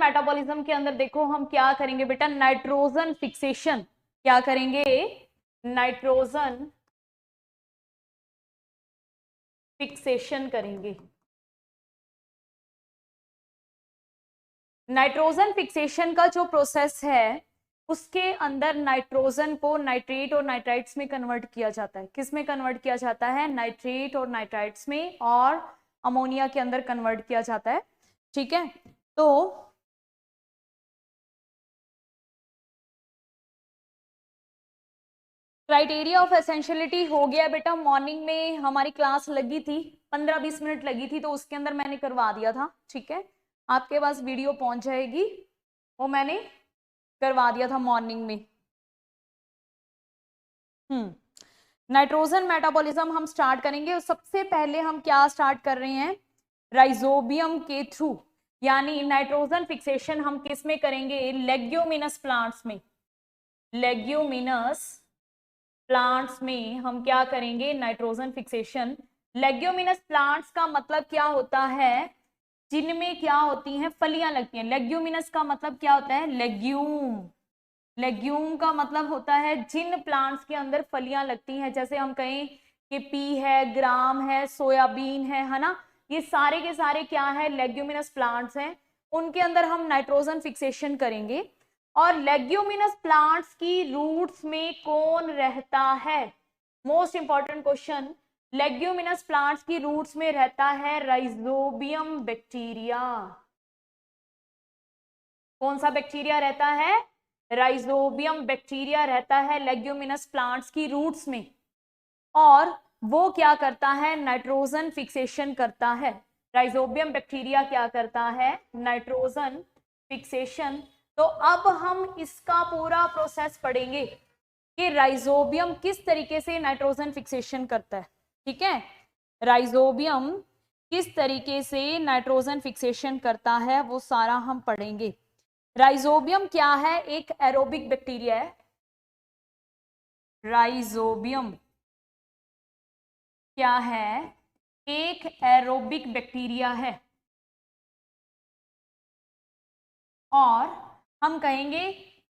Metabolism के अंदर देखो हम क्या करेंगे बेटा, नाइट्रोजन फिक्सेशन। क्या करेंगे? नाइट्रोजन फिक्सेशन करेंगे। नाइट्रोजन फिक्सेशन का जो प्रोसेस है उसके अंदर नाइट्रोजन को नाइट्रेट और नाइट्राइट्स में कन्वर्ट किया जाता है। किस में कन्वर्ट किया जाता है? नाइट्रेट और नाइट्राइट्स में, और अमोनिया के अंदर कन्वर्ट किया जाता है। ठीक है, तो क्राइटेरिया ऑफ एसेंशियलिटी हो गया बेटा। मॉर्निंग में हमारी क्लास लगी थी, 15-20 मिनट लगी थी, तो उसके अंदर मैंने करवा दिया था। ठीक है, आपके पास वीडियो पहुंच जाएगी, वो मैंने करवा दिया था मॉर्निंग में। नाइट्रोजन मेटाबॉलिज्म हम स्टार्ट करेंगे। सबसे पहले हम क्या स्टार्ट कर रहे हैं? राइजोबियम के थ्रू, यानी नाइट्रोजन फिक्सेशन हम किस में करेंगे? लेग्यूमिनस प्लांट्स में। लेग्यूमिनस प्लांट्स में हम क्या करेंगे? Nitrogen fixation. लेग्यूमिनस प्लांट्स का मतलब क्या होता है? जिनमें क्या होती हैं? फलियां लगती हैं। लेग्यूमिनस का मतलब क्या होता है? लेग्यूम। लेग्यूम का मतलब होता है जिन प्लांट्स के अंदर फलियां लगती हैं, जैसे हम कहें कि पी है, ग्राम है, सोयाबीन है ना, ये सारे के सारे क्या है? लेग्यूमिनस प्लांट्स हैं। उनके अंदर हम नाइट्रोजन फिक्सेशन करेंगे। और लेग्यूमिनस प्लांट्स की रूट्स में कौन रहता है? Most important question. Leguminous plants की रूट्स में रहता है राइजोबियम बैक्टीरिया। कौन सा बैक्टीरिया रहता है? राइजोबियम बैक्टीरिया रहता है लेग्यूमिनस प्लांट्स की रूट्स में, और वो क्या करता है? नाइट्रोजन फिक्सेशन करता है। राइजोबियम बैक्टीरिया क्या करता है? Nitrogen fixation. तो अब हम इसका पूरा प्रोसेस पढ़ेंगे कि राइजोबियम किस तरीके से नाइट्रोजन फिक्सेशन करता है। ठीक है, राइजोबियम किस तरीके से नाइट्रोजन फिक्सेशन करता है वो सारा हम पढ़ेंगे। राइजोबियम क्या है? एक एरोबिक बैक्टीरिया है। राइजोबियम क्या है? एक एरोबिक बैक्टीरिया है। और हम कहेंगे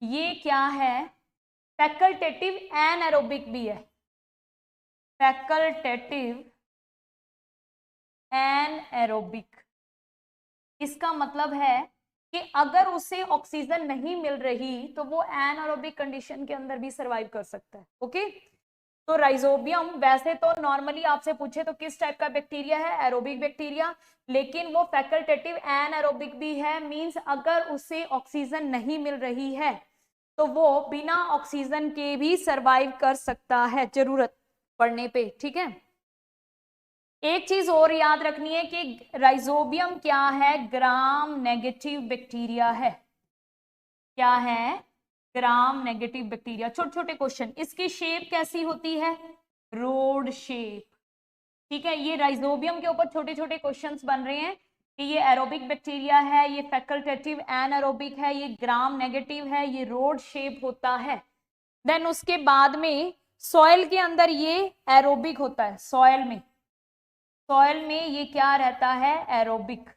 ये क्या है? फैकल्टेटिव एनएरोबिक भी है। फैकल्टेटिव एनएरोबिक, इसका मतलब है कि अगर उसे ऑक्सीजन नहीं मिल रही तो वो एनएरोबिक कंडीशन के अंदर भी सरवाइव कर सकता है। ओके, तो राइजोबियम वैसे तो नॉर्मली आपसे पूछे तो किस टाइप का बैक्टीरिया है? एरोबिक बैक्टीरिया, लेकिन वो फैकल्टेटिव एनएरोबिक भी है। मींस अगर उसे ऑक्सीजन नहीं मिल रही है तो वो बिना ऑक्सीजन के भी सरवाइव कर सकता है जरूरत पड़ने पे। ठीक है, एक चीज और याद रखनी है कि राइजोबियम क्या है? ग्राम नेगेटिव बैक्टीरिया है। क्या है? Gram negative bacteria. छोटे छोटे क्वेश्चन, इसकी शेप कैसी होती है? Rod shape. ठीक है, ये राइजोबियम के ऊपर छोटे छोटे क्वेश्चंस बन रहे हैं कि ये एरोबिक बैक्टीरिया है, ये फैकल्टेटिव एनएरोबिक है, ये ग्राम नेगेटिव है, ये रोड शेप होता है। देन उसके बाद में सॉइल के अंदर ये एरोबिक होता है। सॉइल में ये क्या रहता है? एरोबिक।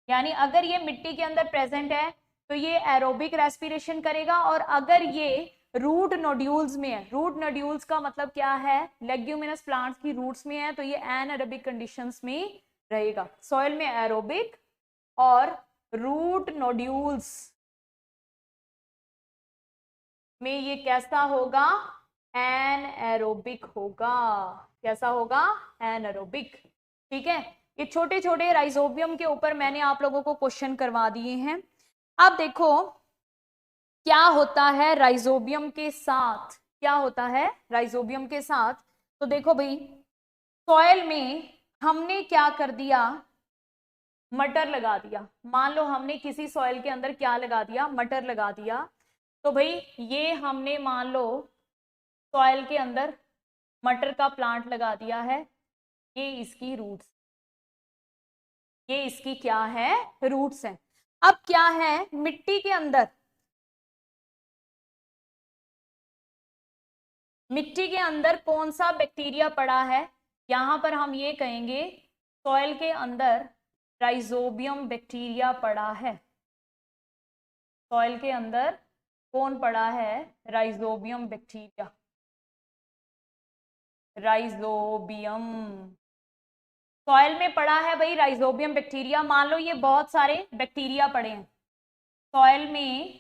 यानी अगर ये मिट्टी के अंदर प्रेजेंट है तो ये एरोबिक रेस्पिरेशन करेगा, और अगर ये रूट नोड्यूल्स में है, रूट नोड्यूल्स का मतलब क्या है? लेग्यूमिनस प्लांट्स की रूट्स में है, तो ये एनएरोबिक कंडीशंस में रहेगा। सॉइल में एरोबिक और रूट नोड्यूल्स में ये कैसा होगा? एनएरोबिक होगा। कैसा होगा? एनएरोबिक। ठीक है, ये छोटे छोटे राइजोबियम के ऊपर मैंने आप लोगों को क्वेश्चन करवा दिए हैं। अब देखो क्या होता है राइजोबियम के साथ। क्या होता है राइजोबियम के साथ? तो देखो भाई, सॉइल में हमने क्या कर दिया? मटर लगा दिया। मान लो हमने किसी सॉइल के अंदर क्या लगा दिया? मटर लगा दिया। तो भाई ये हमने मान लो सॉइल के अंदर मटर का प्लांट लगा दिया है। ये इसकी रूट्स, ये इसकी क्या है? रूट्स हैं। अब क्या है मिट्टी के अंदर? मिट्टी के अंदर कौन सा बैक्टीरिया पड़ा है? यहां पर हम ये कहेंगे सॉइल के अंदर राइजोबियम बैक्टीरिया पड़ा है। सॉइल के अंदर कौन पड़ा है? Rhizobium bacteria. राइजोबियम सॉइल में पड़ा है भाई राइजोबियम बैक्टीरिया। मान लो ये बहुत सारे बैक्टीरिया पड़े हैं सॉइल में,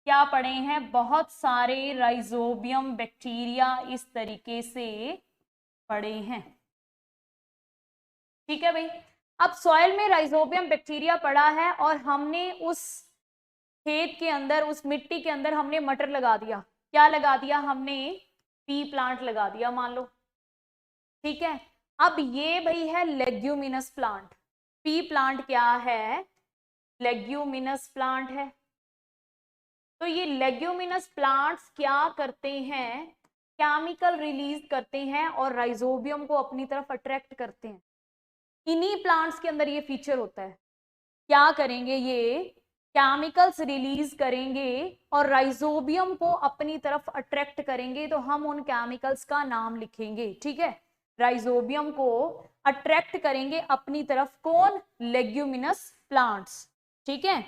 क्या पड़े हैं? बहुत सारे राइजोबियम बैक्टीरिया इस तरीके से पड़े हैं। ठीक है भाई। अब सॉइल में राइजोबियम बैक्टीरिया पड़ा है और हमने उस खेत के अंदर, उस मिट्टी के अंदर हमने मटर लगा दिया। क्या लगा दिया हमने? पी प्लांट लगा दिया मान लो। ठीक है, अब ये भाई है लेग्यूमिनस प्लांट। पी प्लांट क्या है? लेग्यूमिनस प्लांट है। तो ये लेग्यूमिनस प्लांट्स क्या करते हैं? केमिकल रिलीज करते हैं और राइजोबियम को अपनी तरफ अट्रैक्ट करते हैं। इन्हीं प्लांट्स के अंदर ये फीचर होता है। क्या करेंगे? ये केमिकल्स रिलीज करेंगे और राइजोबियम को अपनी तरफ अट्रैक्ट करेंगे। तो हम उन केमिकल्स का नाम लिखेंगे। ठीक है, राइजोबियम को अट्रैक्ट करेंगे अपनी तरफ कौन? Leguminous plants. ठीक है,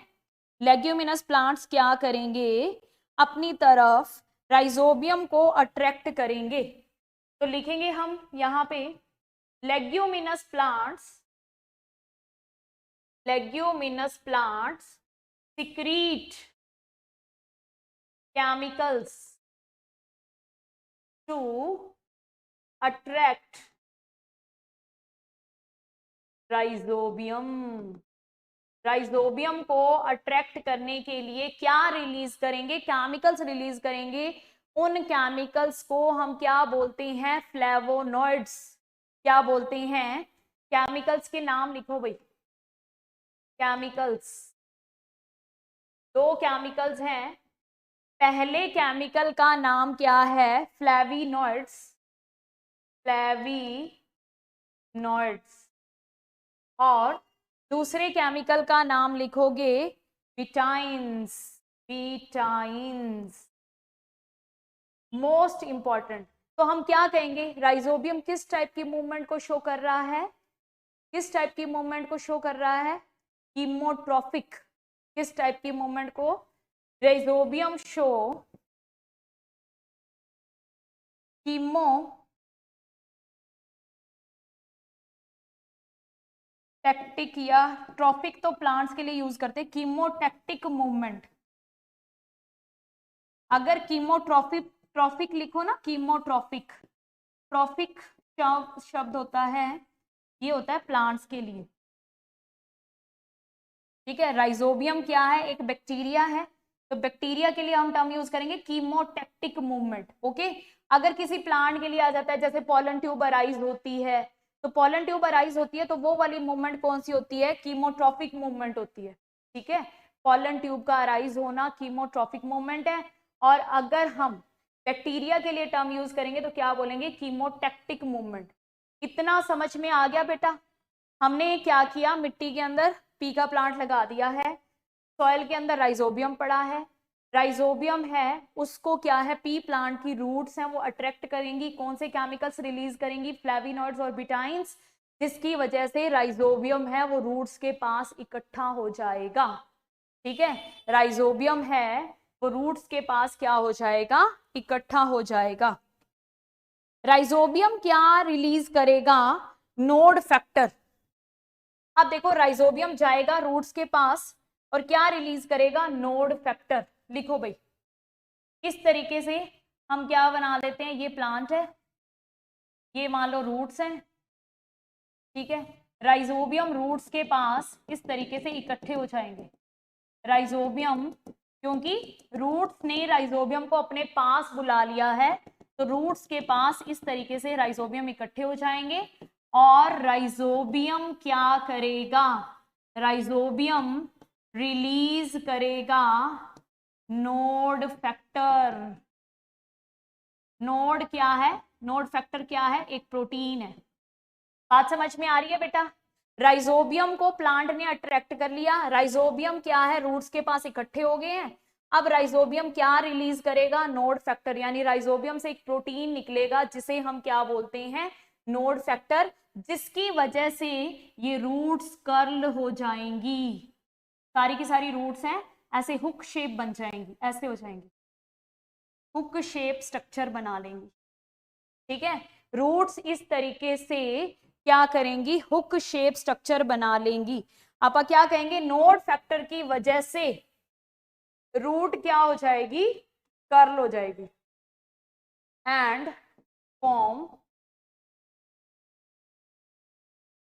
लेग्यूमिनस प्लांट्स क्या करेंगे? अपनी तरफ राइजोबियम को अट्रैक्ट करेंगे। तो लिखेंगे हम यहाँ पे leguminous plants, leguminous plants secrete chemicals to attract rhizobium. Rhizobium को अट्रैक्ट करने के लिए क्या रिलीज करेंगे? केमिकल्स रिलीज करेंगे। उन केमिकल्स को हम क्या बोलते हैं? फ्लेवोनॉइड्स। क्या बोलते हैं? केमिकल्स के नाम लिखो भाई। केमिकल्स, दो केमिकल्स हैं। पहले केमिकल का नाम क्या है? फ्लेविनॉइड्स। फ्लेविनॉइड्स। और दूसरे केमिकल का नाम लिखोगे बिटाइन्स। बिटाइन्स मोस्ट इंपॉर्टेंट। तो हम क्या कहेंगे? राइजोबियम किस टाइप की मूवमेंट को शो कर रहा है? किस टाइप की मूवमेंट को शो कर रहा है? कीमोट्रॉफिक। किस टाइप की मूवमेंट को? राइजोबियम शो कीमोटैक्टिक, या ट्रॉफिक तो प्लांट्स के लिए यूज करते हैं, कीमोटैक्टिक मूवमेंट। अगर कीमोट्रॉफिक, ट्रॉफिक लिखो ना, कीमोट्रॉफिक, ट्रॉफिक शब्द होता है, ये होता है प्लांट्स के लिए। ठीक है, राइजोबियम क्या है? एक बैक्टीरिया है। तो बैक्टीरिया के लिए हम टर्म यूज करेंगे कीमोटैक्टिक मूवमेंट। ओके, अगर किसी प्लांट के लिए आ जाता है, जैसे पॉलन ट्यूब अराइज होती है, तो पॉलन ट्यूब अराइज होती है तो वो वाली मूवमेंट कौन सी होती है? कीमोट्रॉफिक मूवमेंट होती है। ठीक है, पॉलन ट्यूब का अराइज होना कीमोट्रॉफिक मूवमेंट है। और अगर हम बैक्टीरिया के लिए टर्म यूज करेंगे तो क्या बोलेंगे? कीमोटैक्टिक मूवमेंट। इतना समझ में आ गया बेटा? हमने क्या किया? मिट्टी के अंदर पी का प्लांट लगा दिया है, सॉइल के अंदर राइजोबियम पड़ा है। राइजोबियम है, उसको क्या है? पी प्लांट की रूट्स हैं, वो अट्रैक्ट करेंगी। कौन से केमिकल्स रिलीज करेंगी? फ्लेविनॉइड्स और बिटाइन्स, जिसकी वजह से राइजोबियम है वो रूट्स के पास इकट्ठा हो जाएगा। ठीक है, राइजोबियम है वो रूट्स के पास क्या हो जाएगा? इकट्ठा हो जाएगा। राइजोबियम क्या रिलीज करेगा? Node factor. अब देखो, राइजोबियम जाएगा रूट्स के पास और क्या रिलीज करेगा? Node factor. लिखो भाई, इस तरीके से हम क्या बना देते हैं? ये प्लांट है, ये मान लो रूट्स हैं। ठीक है, राइजोबियम रूट्स के पास इस तरीके से इकट्ठे हो जाएंगे। राइजोबियम, क्योंकि रूट्स ने राइजोबियम को अपने पास बुला लिया है, तो रूट्स के पास इस तरीके से राइजोबियम इकट्ठे हो जाएंगे। और राइजोबियम क्या करेगा? राइजोबियम रिलीज करेगा नोड फैक्टर। नोड क्या है? नोड फैक्टर क्या है? एक प्रोटीन है। बात समझ में आ रही है बेटा? राइजोबियम को प्लांट ने अट्रैक्ट कर लिया। राइजोबियम क्या है? रूट्स के पास इकट्ठे हो गए हैं। अब राइजोबियम क्या रिलीज करेगा? नोड फैक्टर, यानी राइजोबियम से एक प्रोटीन निकलेगा जिसे हम क्या बोलते हैं? नोड फैक्टर, जिसकी वजह से ये रूट्स कर्ल हो जाएंगी। सारी की सारी रूट्स हैं ऐसे हुक शेप बन जाएंगी, ऐसे हो जाएंगी, हुक शेप स्ट्रक्चर बना लेंगी। ठीक है, रूट्स इस तरीके से क्या करेंगी, हुक शेप स्ट्रक्चर बना लेंगी। आप क्या कहेंगे, नोड फैक्टर की वजह से रूट क्या हो जाएगी, कर्ल हो जाएगी and form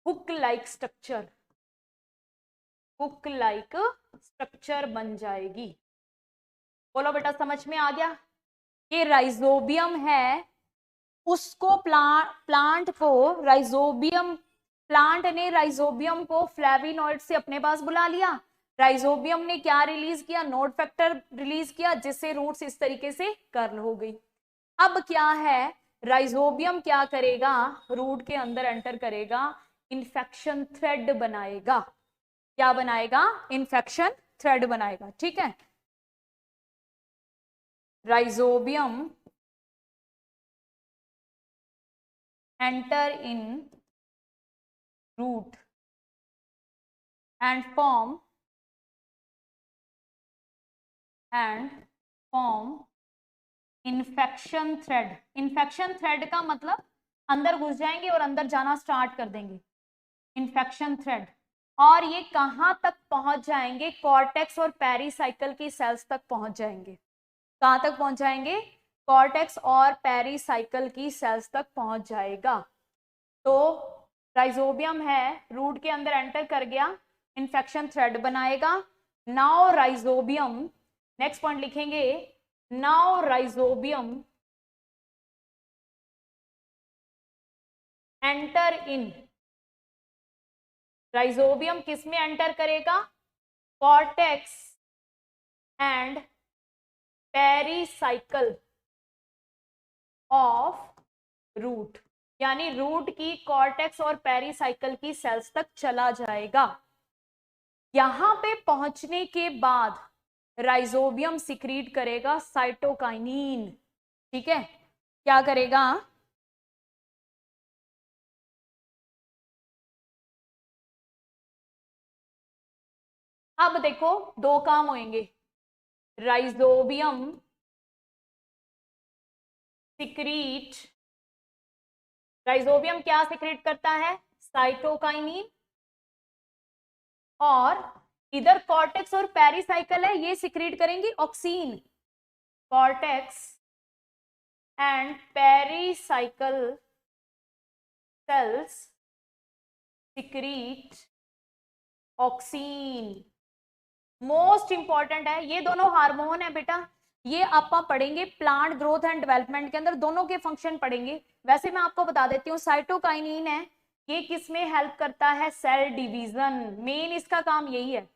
hook like structure, hook like structure बन जाएगी। बोलो बेटा समझ में आ गया? ये राइजोबियम है, उसको प्लांट को राइजोबियम, प्लांट ने राइजोबियम को फ्लेविनॉइड से अपने पास बुला लिया, राइजोबियम ने क्या रिलीज किया, नोड फैक्टर रिलीज किया, जिससे रूट्स इस तरीके से कर्ल हो गई। अब क्या है, राइजोबियम क्या करेगा, रूट के अंदर एंटर करेगा, इन्फेक्शन थ्रेड बनाएगा। क्या बनाएगा, इन्फेक्शन थ्रेड बनाएगा। ठीक है, rhizobium enter in root and form infection thread। infection thread का मतलब अंदर घुस जाएंगे और अंदर जाना स्टार्ट कर देंगे, infection thread। और ये कहां तक पहुंच जाएंगे, कॉर्टेक्स और पेरीसाइकिल की सेल्स तक पहुंच जाएंगे। कहां तक पहुंच जाएंगे, कॉर्टेक्स और पेरीसाइकिल की सेल्स तक पहुंच जाएगा। तो राइजोबियम है, रूट के अंदर एंटर कर गया, इन्फेक्शन थ्रेड बनाएगा। नाउ राइजोबियम, नेक्स्ट पॉइंट लिखेंगे, now rhizobium enter in, rhizobium किस में एंटर करेगा, cortex and pericycle of root, यानी रूट की कॉर्टेक्स और पेरीसाइकिल की सेल्स तक चला जाएगा। यहां पे पहुंचने के बाद राइजोबियम सिक्रीट करेगा साइटोकाइनिन। ठीक है, क्या करेगा, अब देखो दो काम होंगे, राइजोबियम सिक्रीट, राइजोबियम क्या सिक्रीट करता है, साइटोकाइनिन, और इधर कॉर्टेक्स और पेरीसाइकिल है, ये सिक्रीट करेंगी auxin. Cortex and pericycle cells secrete auxin. Most important है, ये दोनों हार्मोन है बेटा, ये आप पढ़ेंगे प्लांट ग्रोथ एंड डेवलपमेंट के अंदर, दोनों के फंक्शन पढ़ेंगे। वैसे मैं आपको बता देती हूँ, साइटोकाइनिन है, ये किसमें हेल्प करता है, सेल डिवीजन, मेन इसका काम यही है,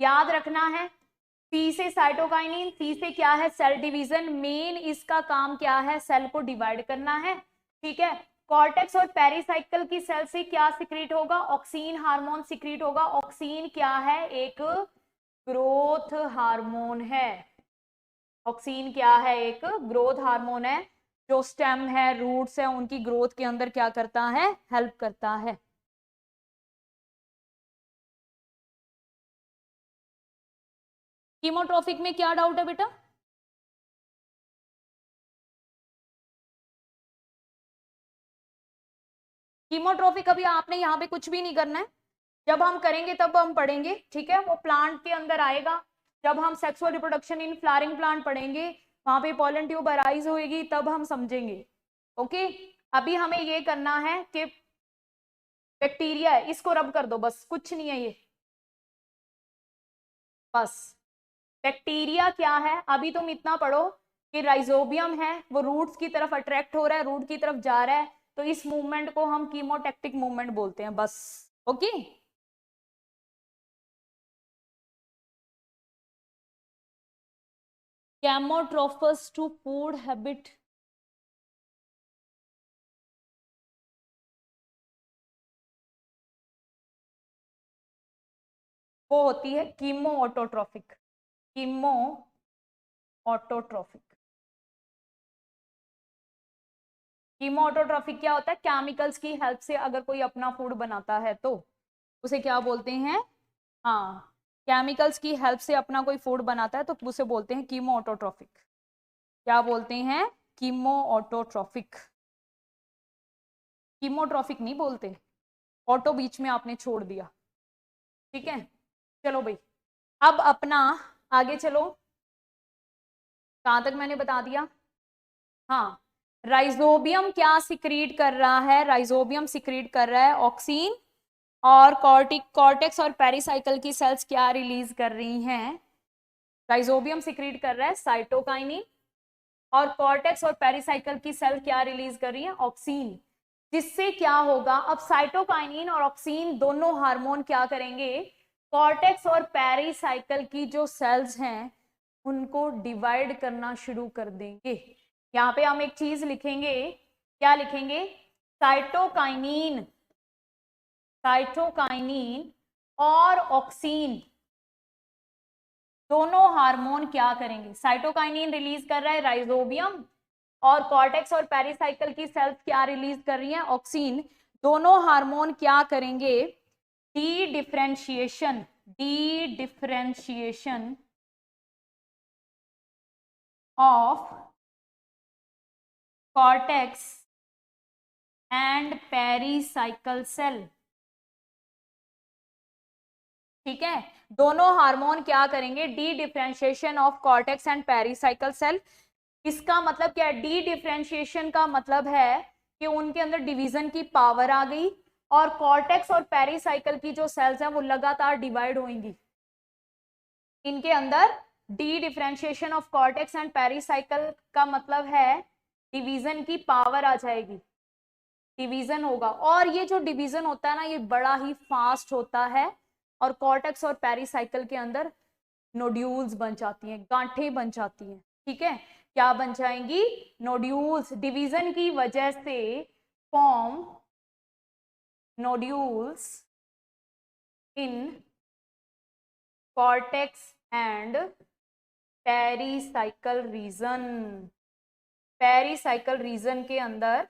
याद रखना है। सी से साइटोकाइनिन, सी से क्या है, सेल डिवीजन, मेन इसका काम क्या है, सेल को डिवाइड करना है। ठीक है, कॉर्टेक्स और पेरीसाइकिल की सेल से क्या सिक्रीट होगा, ऑक्सीन हार्मोन सिक्रीट होगा। ऑक्सीन क्या है, एक ग्रोथ हार्मोन है। ऑक्सीन क्या है, एक ग्रोथ हार्मोन है, जो स्टेम है, रूट्स है, उनकी ग्रोथ के अंदर क्या करता है, हेल्प करता है। कीमोट्रॉफिक में क्या डाउट है बेटा, कीमोट्रॉफिक अभी आपने यहाँ पे कुछ भी नहीं करना है, जब हम करेंगे तब हम पढ़ेंगे। ठीक है, वो प्लांट के अंदर आएगा, जब हम sexual reproduction in flowering plant पढ़ेंगे, वहां पे पॉलन ट्यूब अराइज होगी, तब हम समझेंगे। ओके, अभी हमें ये करना है कि बैक्टीरिया है, इसको रब कर दो, बस कुछ नहीं है ये, बस बैक्टीरिया क्या है। अभी तुम इतना पढ़ो कि राइजोबियम है, वो रूट्स की तरफ अट्रैक्ट हो रहा है, रूट की तरफ जा रहा है, तो इस मूवमेंट को हम कीमोटैक्टिक मूवमेंट बोलते हैं, बस। ओके, कैमोट्रोफस टू फूड हैबिट, वो होती है chemo autotrophic, chemo autotrophic. Chemo autotrophic क्या होता है, केमिकल्स की हेल्प से अगर कोई अपना फूड बनाता है तो उसे क्या बोलते हैं, हाँ, केमिकल्स की हेल्प से अपना कोई फूड बनाता है तो उसे बोलते हैं कीमो ऑटोट्रॉफिक। क्या बोलते हैं? Chemo autotrophic. कीमोट्रॉफिक नहीं बोलते, ऑटो बीच में आपने छोड़ दिया। ठीक है, चलो भाई, अब अपना आगे चलो। कहां तक मैंने बता दिया? हाँ, राइजोबियम क्या सिक्रीट कर रहा है? राइजोबियम सिक्रीट कर रहा है ऑक्सीन, और कॉर्टेक्स और पेरिसाइकिल की सेल्स क्या रिलीज कर रही हैं? राइजोबियम सिक्रीट कर रहा है साइटोकाइनिन, और कॉर्टेक्स और पेरिसाइकिल की सेल क्या रिलीज कर रही है? ऑक्सीन। जिससे क्या होगा, अब साइटोकाइनिन और ऑक्सीन दोनों हार्मोन क्या करेंगे? कॉर्टेक्स और पेरिसाइकिल की जो सेल्स हैं उनको डिवाइड करना शुरू कर देंगे। यहाँ पे हम एक चीज लिखेंगे, क्या लिखेंगे? साइटोकाइनिन, साइटोकाइनिन और ऑक्सीन दोनों हार्मोन क्या करेंगे? साइटोकाइनिन रिलीज कर रहा है राइजोबियम, और कॉर्टेक्स और पेरिसाइकिल की सेल्स क्या रिलीज कर रही हैं? ऑक्सीन। दोनों हार्मोन क्या करेंगे? Dedifferentiation, dedifferentiation of cortex and pericycle cell. ठीक है, दोनों हार्मोन क्या करेंगे? Dedifferentiation of cortex and pericycle cell. इसका मतलब क्या है? डी डिफरेंशिएशन का मतलब है कि उनके अंदर डिवीजन की पावर आ गई, और कॉर्टेक्स और पेरिसाइकल की जो सेल्स हैं वो लगातार डिवाइड होंगी। इनके अंदर D differentiation of cortex and pericycle का मतलब है डिवीजन की पावर आ जाएगी, डिवीजन होगा। और ये जो डिवीजन होता है ना, ये बड़ा ही फास्ट होता है, और कॉर्टेक्स और पेरिसाइकल के अंदर नोड्यूल्स बन जाती हैं, गांठें बन जाती हैं। ठीक है, क्या बन जाएंगी? नोड्यूल्स। डिवीजन की वजह से form nodules in cortex and pericycle region. Pericycle region के अंदर,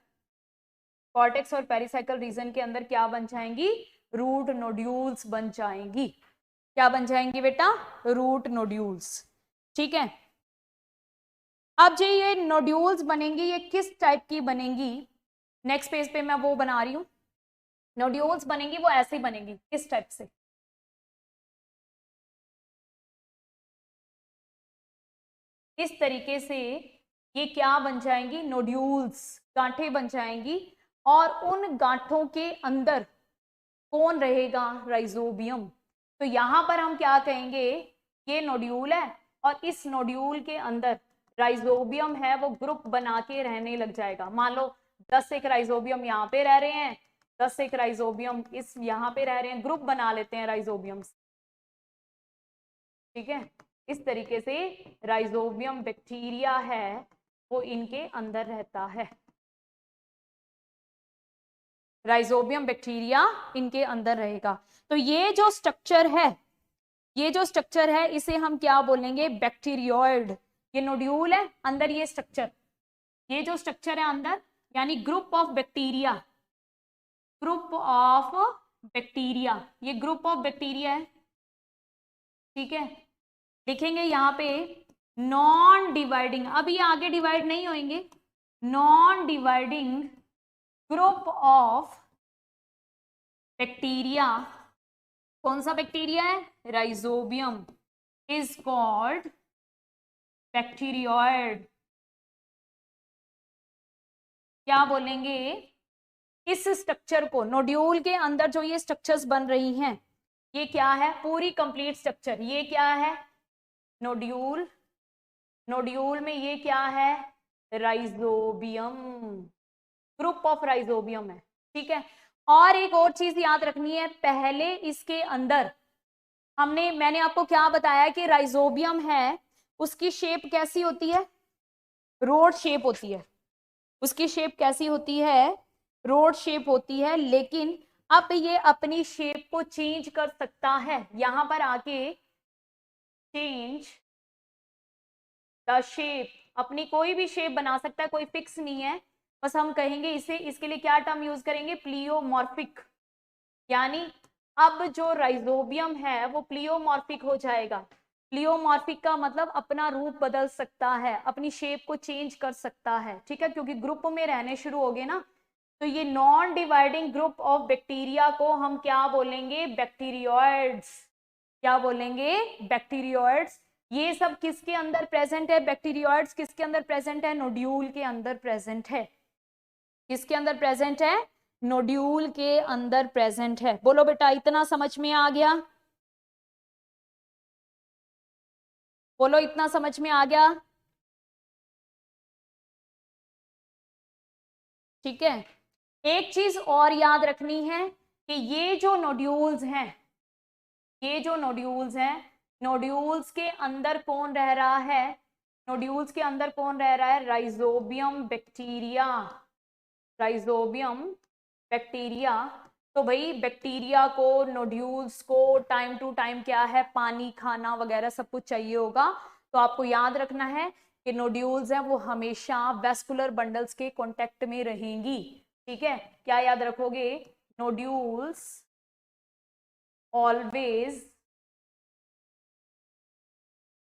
कॉर्टेक्स और पेरिसाइकल रीजन के अंदर क्या बन जाएंगी? रूट नोड्यूल्स बन जाएंगी। क्या बन जाएंगी बेटा? Root nodules. ठीक है, अब जो ये नोड्यूल्स बनेंगी, ये किस टाइप की बनेंगी? नेक्स्ट पेज पे मैं वो बना रही हूं। नोड्यूल्स बनेंगी वो ऐसे बनेंगी, किस टाइप से? इस तरीके से ये क्या बन जाएंगी? नोड्यूल्स, गांठें बन जाएंगी। और उन गांठों के अंदर कौन रहेगा? राइजोबियम। तो यहां पर हम क्या कहेंगे? ये नोड्यूल है, और इस नोड्यूल के अंदर राइजोबियम है वो ग्रुप बना के रहने लग जाएगा। मान लो 10 एक राइजोबियम यहाँ पे रह रहे हैं, 10 एक राइजोबियम इस यहाँ पे रह रहे हैं, ग्रुप बना लेते हैं राइजोबियम्स। ठीक है, इस तरीके से राइजोबियम बैक्टीरिया है वो इनके अंदर रहता है। राइजोबियम बैक्टीरिया इनके अंदर रहेगा। तो ये जो स्ट्रक्चर है, ये जो स्ट्रक्चर है इसे हम क्या बोलेंगे? बैक्टीरियोइड। ये नोड्यूल है, अंदर ये स्ट्रक्चर, ये जो स्ट्रक्चर है अंदर, यानी group of bacteria, group of bacteria, ये ग्रुप ऑफ बैक्टीरिया है। ठीक है, लिखेंगे यहाँ पे नॉन डिवाइडिंग, अब ये आगे डिवाइड नहीं होंगे, non dividing group of bacteria. कौन सा बैक्टीरिया है? Rhizobium is called bacteroid. क्या बोलेंगे? इस स्ट्रक्चर को, नोड्यूल के अंदर जो ये स्ट्रक्चर्स बन रही हैं, ये क्या है? पूरी कंप्लीट स्ट्रक्चर। ये क्या है? नोड्यूल। नोड्यूल में ये क्या है? राइजोबियम, ग्रुप ऑफ राइजोबियम है। ठीक है, और एक और चीज याद रखनी है, पहले इसके अंदर मैंने आपको क्या बताया कि राइजोबियम है, उसकी शेप कैसी होती है? रोड शेप होती है। उसकी शेप कैसी होती है? रोड शेप होती है। लेकिन अब ये अपनी शेप को चेंज कर सकता है, यहां पर आके चेंज द शेप, अपनी कोई भी शेप बना सकता है, कोई फिक्स नहीं है। बस हम कहेंगे इसे, इसके लिए क्या टर्म यूज करेंगे? प्लियोमॉर्फिक। यानी अब जो राइजोबियम है वो प्लियोमॉर्फिक हो जाएगा। प्लियोमॉर्फिक का मतलब अपना रूप बदल सकता है, अपनी शेप को चेंज कर सकता है, ठीक है, क्योंकि ग्रुप में रहने शुरू हो गए ना। तो ये non dividing group of bacteria को हम क्या बोलेंगे? बैक्टीरियोइड्स। क्या बोलेंगे? बैक्टीरियोइड्स। ये सब किसके अंदर प्रेजेंट है? बैक्टीरियोइड्स किसके अंदर प्रेजेंट है? नोड्यूल के अंदर प्रेजेंट है। किसके अंदर प्रेजेंट है? नोड्यूल के अंदर प्रेजेंट है। बोलो बेटा, इतना समझ में आ गया? बोलो, इतना समझ में आ गया? ठीक है। एक चीज और याद रखनी है कि ये जो नोड्यूल्स हैं, ये जो नोड्यूल्स हैं, नोड्यूल्स के अंदर कौन रह रहा है? नोड्यूल्स के अंदर कौन रह रहा है? Rhizobium bacteria. Rhizobium bacteria. तो भाई बैक्टीरिया को, नोड्यूल्स को टाइम टू टाइम क्या है? पानी, खाना वगैरह सब कुछ चाहिए होगा। तो आपको याद रखना है कि नोड्यूल्स हैं वो हमेशा वेस्कुलर बंडल्स के कांटेक्ट में रहेंगी। ठीक है, क्या याद रखोगे? Nodules always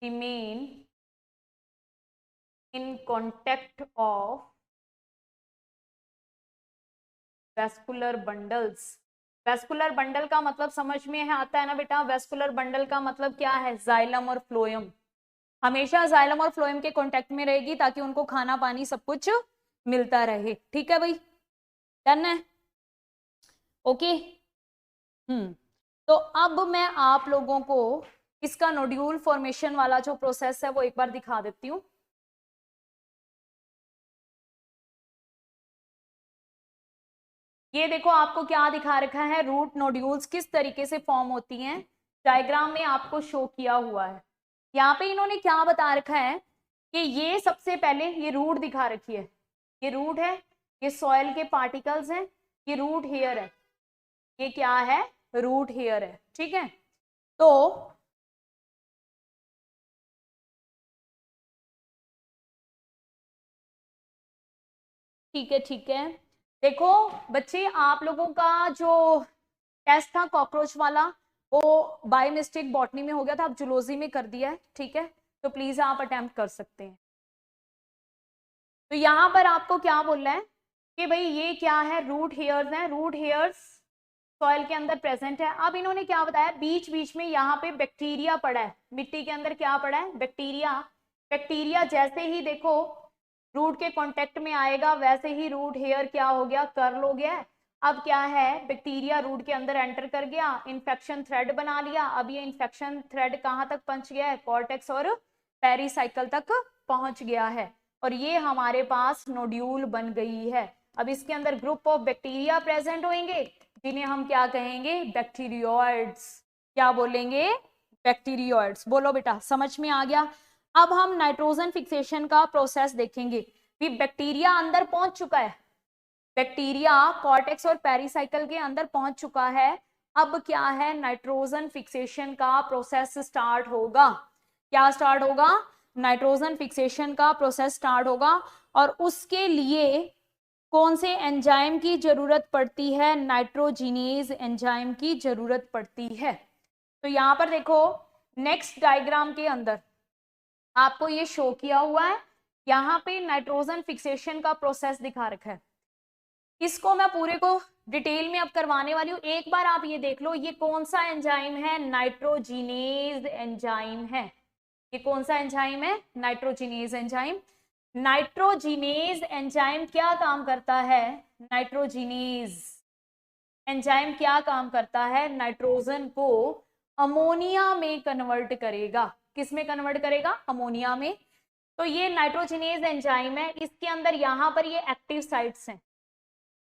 remain in contact of vascular bundles. Vascular bundle का मतलब समझ में है, आता है ना बेटा? वेस्कुलर बंडल का मतलब क्या है? जाइलम और फ्लोएम। हमेशा जाइलम और फ्लोएम के कांटेक्ट में रहेगी ताकि उनको खाना पानी सब कुछ मिलता रहे। ठीक है भाई, डन है? ओके। तो अब मैं आप लोगों को इसका नोड्यूल फॉर्मेशन वाला जो प्रोसेस है वो एक बार दिखा देती हूँ। ये देखो आपको क्या दिखा रखा है, रूट नोड्यूल्स किस तरीके से फॉर्म होती हैं, डायग्राम में आपको शो किया हुआ है। यहाँ पे इन्होंने क्या बता रखा है कि ये सबसे पहले ये रूट दिखा रखी है, ये रूट है, ये सॉइल के पार्टिकल्स हैं, ये रूट हेयर है, ये क्या है? रूट हेयर है। ठीक है, तो ठीक है, ठीक है। देखो बच्चे, आप लोगों का जो टेस्ट था कॉकरोच वाला, वो बाय मिस्टेक बॉटनी में हो गया था, अब जूलॉजी में कर दिया है। ठीक है, तो प्लीज आप अटेम्प्ट कर सकते हैं। तो यहां पर आपको क्या बोलना है कि भाई ये क्या है? रूट हेयर्स हैं, रूट हेयर्स सॉइल के अंदर प्रेजेंट है। अब इन्होंने क्या बताया, बीच बीच में यहाँ पे बैक्टीरिया पड़ा है, मिट्टी के अंदर क्या पड़ा है? बैक्टीरिया। बैक्टीरिया जैसे ही देखो रूट के कांटेक्ट में आएगा वैसे ही रूट हेयर क्या हो गया? कर्ल हो गया है। अब क्या है? बैक्टीरिया रूट के अंदर एंटर कर गया, इन्फेक्शन थ्रेड बना लिया। अब ये इन्फेक्शन थ्रेड कहाँ तक पहुंच गया है? कॉर्टेक्स और पेरीसाइकल तक पहुंच गया है, और ये हमारे पास नोड्यूल बन गई है। अब इसके अंदर ग्रुप ऑफ बैक्टीरिया प्रेजेंट होंगे जिन्हें हम क्या कहेंगे? बैक्टीरियोइड्स। क्या बोलेंगे? बैक्टीरियोइड्स। बोलो बेटा, समझ में आ गया? अब हम नाइट्रोजन फिक्सेशन का प्रोसेस देखेंगे। भी बैक्टीरिया अंदर पहुंच चुका है, बैक्टीरिया कॉर्टेक्स और पेरीसाइकल के अंदर पहुंच चुका है। अब क्या है? नाइट्रोजन फिक्सेशन का प्रोसेस स्टार्ट होगा। क्या स्टार्ट होगा? नाइट्रोजन फिक्सेशन का प्रोसेस स्टार्ट होगा, और उसके लिए कौन से एंजाइम की जरूरत पड़ती है? नाइट्रोजिनेज एंजाइम की जरूरत पड़ती है। तो यहां पर देखो नेक्स्ट डायग्राम के अंदर आपको ये शो किया हुआ है, यहाँ पे नाइट्रोजन फिक्सेशन का प्रोसेस दिखा रखा है। इसको मैं पूरे को डिटेल में अब करवाने वाली हूँ। एक बार आप ये देख लो, ये कौन सा एंजाइम है? नाइट्रोजिनेज एंजाइम है। ये कौन सा एंजाइम है? Nitrogenase enzyme. नाइट्रोजिनेज एंजाइम क्या काम करता है? नाइट्रोजिनेज एंजाइम क्या काम करता है? नाइट्रोजन को अमोनिया में कन्वर्ट करेगा। किस में कन्वर्ट करेगा? अमोनिया में। तो ये नाइट्रोजिनेज एंजाइम है, इसके अंदर यहाँ पर ये एक्टिव साइट्स हैं।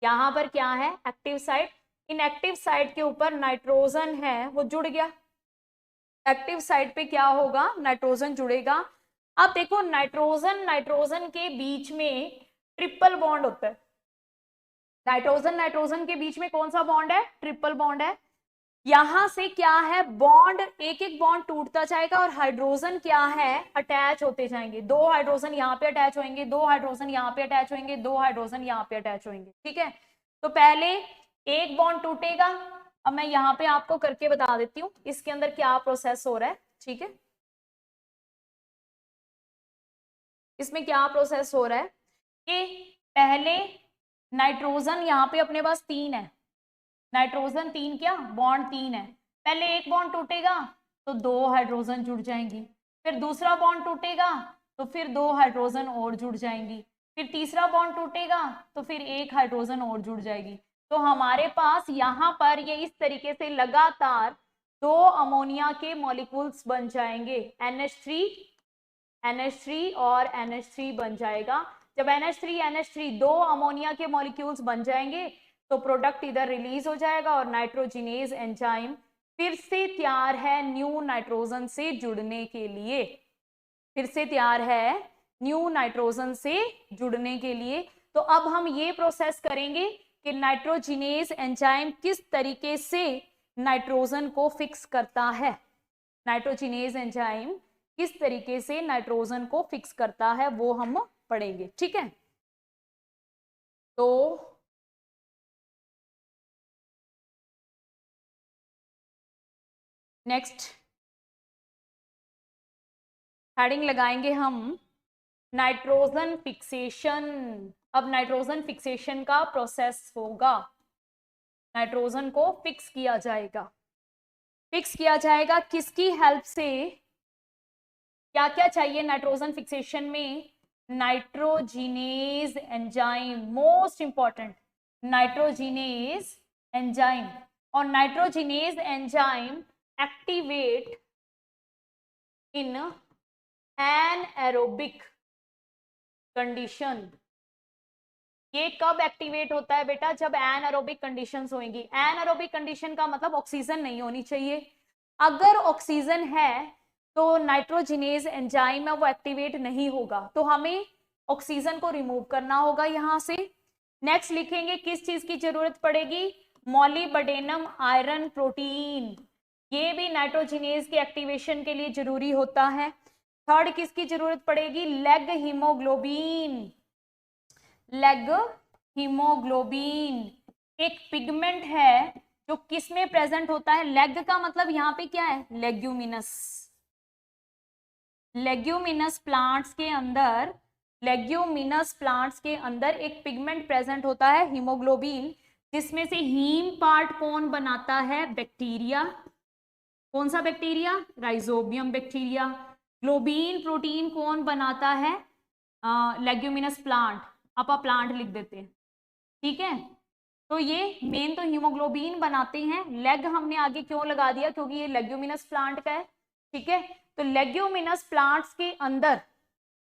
यहाँ पर क्या है? Active site. इन एक्टिव साइट के ऊपर नाइट्रोजन है वो जुड़ गया। एक्टिव साइट पे क्या होगा? नाइट्रोजन जुड़ेगा। अब देखो नाइट्रोजन नाइट्रोजन के बीच में ट्रिपल बॉन्ड होता है। नाइट्रोजन नाइट्रोजन के बीच में कौन सा बॉन्ड है? ट्रिपल बॉन्ड है। यहां से क्या है? बॉन्ड, एक एक बॉन्ड टूटता जाएगा और हाइड्रोजन क्या है? अटैच होते जाएंगे। दो हाइड्रोजन यहाँ पे अटैच होंगे, दो हाइड्रोजन यहाँ पे अटैच होंगे, दो हाइड्रोजन यहाँ पे अटैच होंगे। ठीक है, तो पहले एक बॉन्ड टूटेगा, अब मैं यहाँ पे आपको करके बता देती हूँ इसके अंदर क्या प्रोसेस हो रहा है, ठीक है। इसमें क्या प्रोसेस हो रहा है कि पहले नाइट्रोजन यहाँ पे अपने पास 3 है, नाइट्रोजन 3 क्या, बॉन्ड 3 है। पहले एक बॉन्ड टूटेगा तो 2 हाइड्रोजन जुड़ जाएंगी, फिर दूसरा बॉन्ड टूटेगा तो फिर 2 हाइड्रोजन और जुड़ जाएंगी, फिर तीसरा बॉन्ड टूटेगा तो फिर 1 हाइड्रोजन और जुड़ जाएगी। तो हमारे पास यहाँ पर ये इस तरीके से लगातार 2 अमोनिया के मॉलिक्यूल्स बन जाएंगे, NH3 और NH3 बन जाएगा। जब NH3 2 अमोनिया के मॉलिक्यूल्स बन जाएंगे तो प्रोडक्ट इधर रिलीज हो जाएगा और नाइट्रोजिनेज एंजाइम फिर से तैयार है न्यू नाइट्रोजन से जुड़ने के लिए, फिर से तैयार है न्यू नाइट्रोजन से जुड़ने के लिए। तो अब हम ये प्रोसेस करेंगे कि नाइट्रोजिनेज एंजाइम किस तरीके से नाइट्रोजन को फिक्स करता है, नाइट्रोजिनेज एंजाइम किस तरीके से नाइट्रोजन को फिक्स करता है वो हम पढ़ेंगे, ठीक है। तो नेक्स्ट हेडिंग लगाएंगे हम नाइट्रोजन फिक्सेशन। अब नाइट्रोजन फिक्सेशन का प्रोसेस होगा, नाइट्रोजन को फिक्स किया जाएगा। फिक्स किया जाएगा किसकी हेल्प से, क्या क्या चाहिए नाइट्रोजन फिक्सेशन में, nitrogenase enzyme, most important nitrogenase enzyme. और nitrogenase enzyme activate in anaerobic condition. ये कब एक्टिवेट होता है बेटा, जब एनारोबिक कंडीशंस होंगी। एनारोबिक कंडीशन का मतलब ऑक्सीजन नहीं होनी चाहिए, अगर ऑक्सीजन है तो नाइट्रोजिनेज एंजाइम है वो एक्टिवेट नहीं होगा, तो हमें ऑक्सीजन को रिमूव करना होगा यहां से। नेक्स्ट लिखेंगे किस चीज की जरूरत पड़ेगी, मॉलिबडेनम आयरन प्रोटीन, ये भी नाइट्रोजिनेज के एक्टिवेशन के लिए जरूरी होता है। थर्ड किसकी जरूरत पड़ेगी, लेग हीमोग्लोबिन, लेग हीमोग्लोबिन एक पिगमेंट है जो किस में प्रेजेंट होता है, लेग का मतलब यहाँ पे क्या है, लेग्यूमिनस, लेग्यूमिनस प्लांट्स के अंदर, लेग्यूमिनस प्लांट्स के अंदर एक पिगमेंट प्रेजेंट होता है हीमोग्लोबिन, जिसमें से हीम पार्ट कौन बनाता है, बैक्टीरिया। कौन सा bacteria, rhizobium bacteria. Globin protein कौन बनाता है, लेग्यूमिनस प्लांट, आप प्लांट लिख देते हैं, ठीक है। तो ये मेन तो हीमोग्लोबिन बनाते हैं, लेग हमने आगे क्यों लगा दिया, क्योंकि ये लेग्यूमिनस प्लांट का है, ठीक है। तो लेग्यूमिनस प्लांट्स के अंदर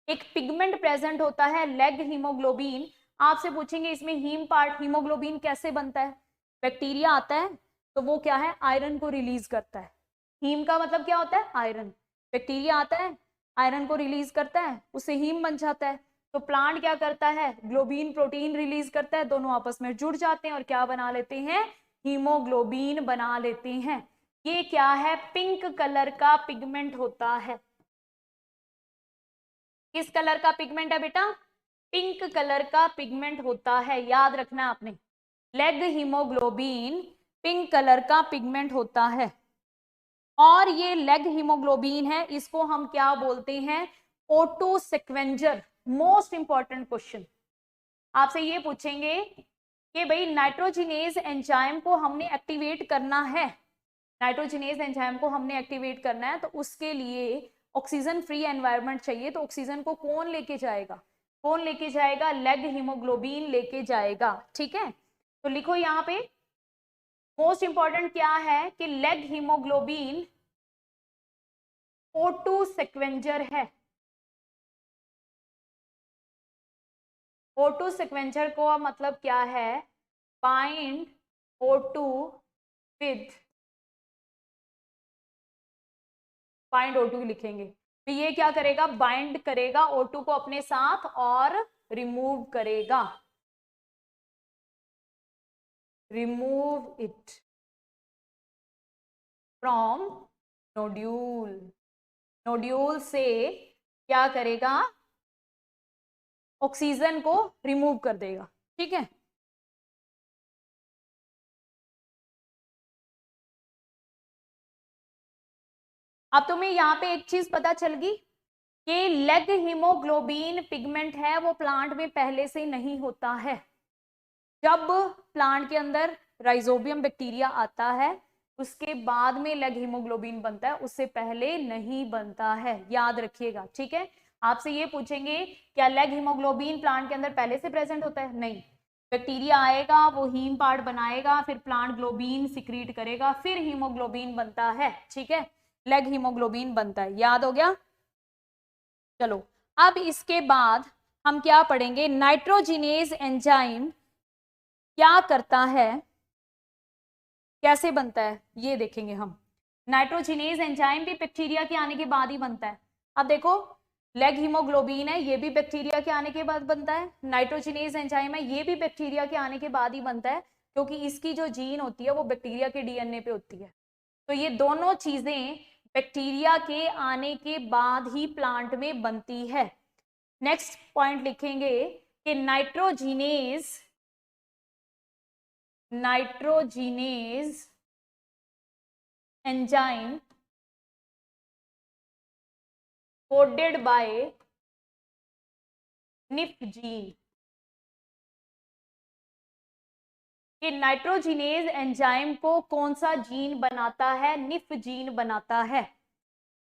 एक पिगमेंट प्रेजेंट होता है लेग हीमोग्लोबिन। आपसे पूछेंगे इसमें हीम पार्ट हीमोग्लोबिन कैसे बनता है, बैक्टीरिया आता है तो वो क्या है, आयरन को रिलीज करता है, हीम का मतलब क्या होता है, आयरन, बैक्टीरिया आता है आयरन को रिलीज करता है, उससे हीम बन जाता है। तो प्लांट क्या करता है, ग्लोबिन प्रोटीन रिलीज करता है, दोनों आपस में जुड़ जाते हैं और क्या बना लेते हैं, हीमोग्लोबिन बना लेते हैं। ये क्या है, पिंक कलर का पिगमेंट होता है। किस कलर का पिगमेंट है बेटा, पिंक कलर का पिगमेंट होता है, याद रखना आपने, लेग हीमोग्लोबिन पिंक कलर का पिगमेंट होता है। और ये लेग हीमोग्लोबिन है, इसको हम क्या बोलते हैं, ओटो सिक्वेंजर। मोस्ट इंपॉर्टेंट क्वेश्चन आपसे ये पूछेंगे कि भाई नाइट्रोजिनेज एंजाइम को हमने एक्टिवेट करना है, नाइट्रोजिनेज एंजाइम को हमने एक्टिवेट करना है तो उसके लिए ऑक्सीजन फ्री एनवायरनमेंट चाहिए, तो ऑक्सीजन को कौन लेके जाएगा, कौन लेके जाएगा, लेग हीमोग्लोबिन लेके जाएगा, ठीक है। तो लिखो यहाँ पे मोस्ट इंपॉर्टेंट क्या है कि लेग हीमोग्लोबिन O2 सिक्वेंजर है। O2 सिक्वेंजर को मतलब क्या है, bind O2 with, bind O2 लिखेंगे तो ये क्या करेगा, बाइंड करेगा O2 को अपने साथ और रिमूव करेगा, remove it from nodule, nodule से क्या करेगा, ऑक्सीजन को रिमूव कर देगा, ठीक है। अब तुम्हें यहाँ पे एक चीज पता चल गई कि लेग हीमोग्लोबिन पिगमेंट है वो प्लांट में पहले से नहीं होता है। जब प्लांट के अंदर राइजोबियम बैक्टीरिया आता है उसके बाद में लेग हीमोग्लोबिन बनता है, उससे पहले नहीं बनता है, याद रखिएगा, ठीक है। आपसे ये पूछेंगे क्या लेग हीमोग्लोबिन प्लांट के अंदर पहले से प्रेजेंट होता है? नहीं, बैक्टीरिया आएगा, वो हीम पार्ट बनाएगा, फिर प्लांट ग्लोबिन सिक्रीट करेगा, फिर हीमोग्लोबिन बनता है, ठीक है, लेग हीमोग्लोबिन बनता है, याद हो गया। चलो अब इसके बाद हम क्या पढ़ेंगे, नाइट्रोजिनेज एंजाइम क्या करता है, कैसे बनता है ये देखेंगे हम। नाइट्रोजिनेज एंजाइम भी बैक्टीरिया के आने के बाद ही बनता है। अब देखो लेग हीमोग्लोबिन है, ये भी बैक्टीरिया के आने के बाद बनता है। नाइट्रोजिनेज एंजाइम है, ये भी बैक्टीरिया के आने के बाद ही बनता है, क्योंकि इसकी जो जीन होती है वो बैक्टीरिया के डीएनए पे होती है। तो ये दोनों चीजें बैक्टीरिया के आने के बाद ही प्लांट में बनती है। नेक्स्ट पॉइंट लिखेंगे कि nitrogenase enzyme coded by nif gene. कि नाइट्रोजिनेज एंजाइम को कौन सा जीन बनाता है? निफ जीन बनाता है।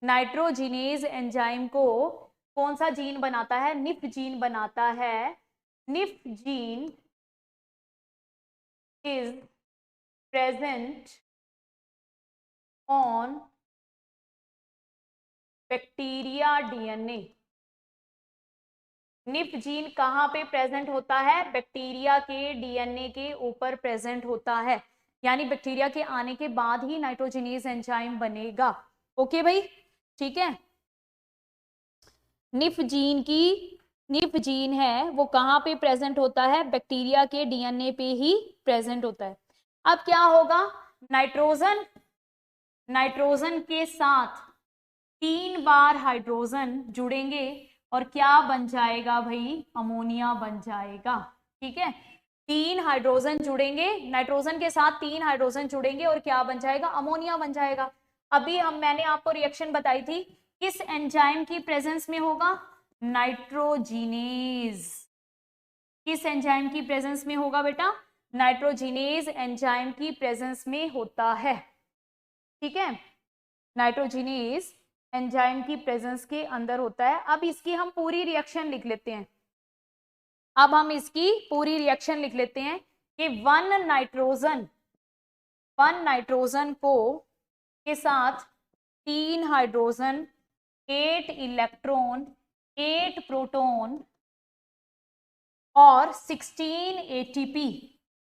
नाइट्रोजिनेज एंजाइम को कौन सा जीन बनाता है? निफ जीन बनाता है। Nif gene is present on bacteria DNA. Nif gene कहां पे प्रेजेंट होता है? बैक्टीरिया के डीएनए के ऊपर प्रेजेंट होता है, यानी बैक्टीरिया के आने के बाद ही नाइट्रोजिनेज एंजाइम बनेगा। ओके भाई, ठीक है। निफ जीन है वो कहां पे प्रेजेंट होता है? बैक्टीरिया के डीएनए पे ही प्रेजेंट होता है। अब क्या होगा, नाइट्रोजन के साथ 3 बार हाइड्रोजन जुड़ेंगे और क्या बन जाएगा भाई? अमोनिया बन जाएगा, ठीक है। 3 हाइड्रोजन जुड़ेंगे, नाइट्रोजन के साथ 3 हाइड्रोजन जुड़ेंगे और क्या बन जाएगा? अमोनिया बन जाएगा। अभी मैंने आपको रिएक्शन बताई थी, किस एंजाइम की प्रेजेंस में होगा? नाइट्रोजिनेज। किस एंजाइम की प्रेजेंस में होगा बेटा? नाइट्रोजिनेज एंजाइम की प्रेजेंस में होता है, ठीक है। नाइट्रोजिनेज एंजाइम की प्रेजेंस के अंदर होता है। अब इसकी हम पूरी रिएक्शन लिख लेते हैं। अब हम इसकी पूरी रिएक्शन लिख लेते हैं कि 1 नाइट्रोजन को के साथ 3 हाइड्रोजन, 8 इलेक्ट्रॉन, 8 प्रोटॉन और 16 एटीपी।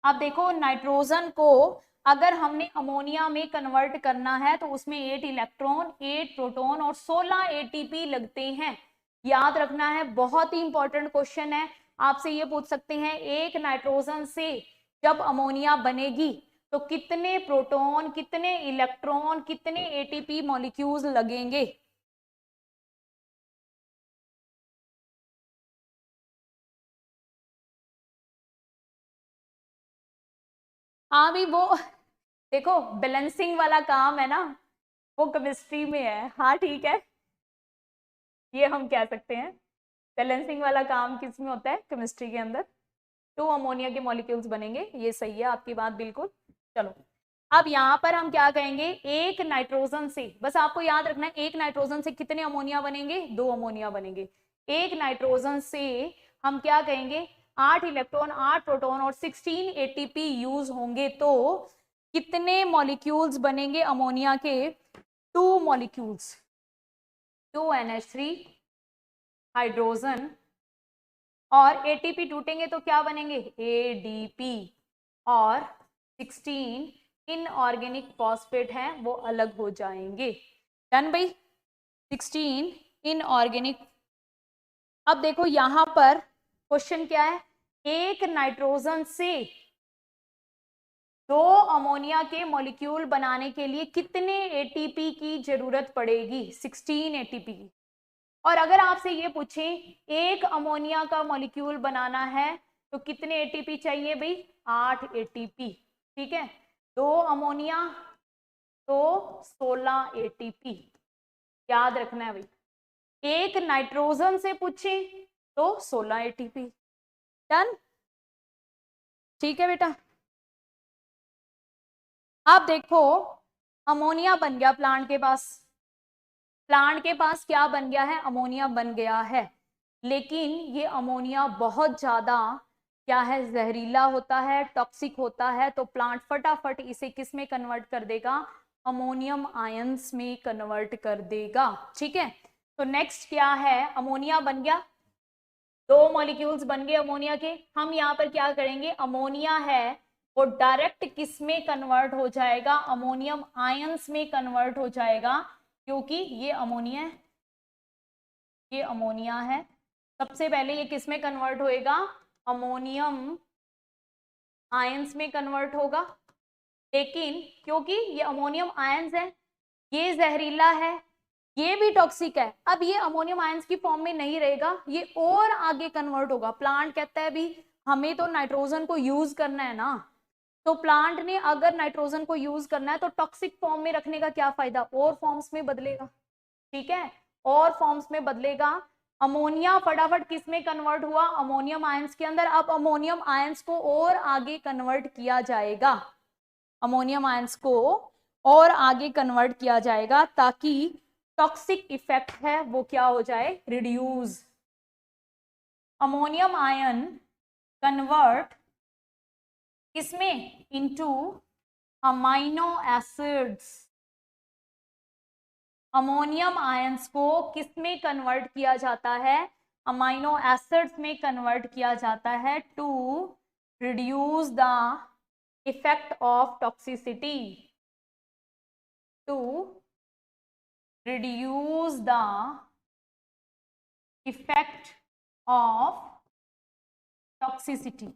अब देखो नाइट्रोजन को अगर हमने अमोनिया में कन्वर्ट करना है तो उसमें 8 इलेक्ट्रॉन, 8 प्रोटॉन और 16 एटीपी लगते हैं। याद रखना है, बहुत ही इंपॉर्टेंट क्वेश्चन है। आपसे ये पूछ सकते हैं एक नाइट्रोजन से जब अमोनिया बनेगी तो कितने प्रोटॉन, कितने इलेक्ट्रॉन, कितने एटीपी मॉलिक्यूल्स लगेंगे? हाँ भी वो देखो बैलेंसिंग वाला काम है ना, वो केमिस्ट्री में है। हाँ ठीक है, ये हम कह सकते हैं बैलेंसिंग वाला काम किस में होता है? केमिस्ट्री के अंदर। 2 अमोनिया के मॉलिक्यूल्स बनेंगे, ये सही है आपकी बात बिल्कुल। चलो अब यहाँ पर हम क्या कहेंगे, एक नाइट्रोजन से, बस आपको याद रखना है एक नाइट्रोजन से कितने अमोनिया बनेंगे? 2 अमोनिया बनेंगे। एक नाइट्रोजन से हम क्या कहेंगे, 8 इलेक्ट्रॉन, 8 प्रोटॉन और 16 एटीपी यूज होंगे, तो कितने मॉलिक्यूल्स बनेंगे अमोनिया के? 2 मॉलिक्यूल्स, 2 NH3 हाइड्रोजन और एटीपी टूटेंगे तो क्या बनेंगे? एडीपी। और 16 इनऑर्गेनिक फॉस्फेट हैं वो अलग हो जाएंगे। डन भाई, 16 इनऑर्गेनिक। अब देखो यहां पर क्वेश्चन क्या है, एक नाइट्रोजन से 2 अमोनिया के मॉलिक्यूल बनाने के लिए कितने एटीपी की जरूरत पड़ेगी? 16 एटीपी की। और अगर आपसे ये पूछे एक अमोनिया का मॉलिक्यूल बनाना है तो कितने एटीपी चाहिए भाई? 8 एटीपी, ठीक है। 2 अमोनिया तो 16 एटीपी। याद रखना है भाई। एक नाइट्रोजन से पूछे तो 16 ATP। डन, ठीक है बेटा। अब देखो अमोनिया बन गया प्लांट के पास, प्लांट के पास क्या बन गया है, अमोनिया बन गया है। लेकिन ये अमोनिया बहुत ज्यादा क्या है, जहरीला होता है, टॉक्सिक होता है। तो प्लांट फटाफट इसे किस में कन्वर्ट कर देगा, अमोनियम आयंस में कन्वर्ट कर देगा। ठीक है, तो नेक्स्ट क्या है, अमोनिया बन गया, 2 मॉलिक्यूल्स बन गए अमोनिया के। हम यहाँ पर क्या करेंगे, अमोनिया है वो डायरेक्ट किस में कन्वर्ट हो जाएगा, अमोनियम आयंस में कन्वर्ट हो जाएगा, क्योंकि ये अमोनिया है, ये अमोनिया है। सबसे पहले ये किस में कन्वर्ट होएगा, अमोनियम आयंस में कन्वर्ट होगा। लेकिन क्योंकि ये अमोनियम आयंस है, ये जहरीला है, ये भी टॉक्सिक है, अब ये अमोनियम आयंस की फॉर्म में नहीं रहेगा, ये और आगे कन्वर्ट होगा। प्लांट कहता है भी हमें तो नाइट्रोजन को यूज करना है ना, तो प्लांट ने अगर नाइट्रोजन को यूज करना है तो टॉक्सिक फॉर्म में रखने का क्या फायदा, और फॉर्म्स में बदलेगा। ठीक है, और फॉर्म्स में बदलेगा। अमोनिया फटाफट किस में कन्वर्ट हुआ, अमोनियम आयंस के अंदर। अब अमोनियम आयंस को और आगे कन्वर्ट किया जाएगा, अमोनियम आयंस को और आगे कन्वर्ट किया जाएगा ताकि टॉक्सिक इफेक्ट है वो क्या हो जाए, रिड्यूस। अमोनियम आयन कन्वर्ट किसमें, into amino acids. Ammonium ions को किस में कन्वर्ट किया जाता है, अमाइनो एसिड्स में कन्वर्ट किया जाता है, to reduce the effect of toxicity, टू reduce the effect of toxicity।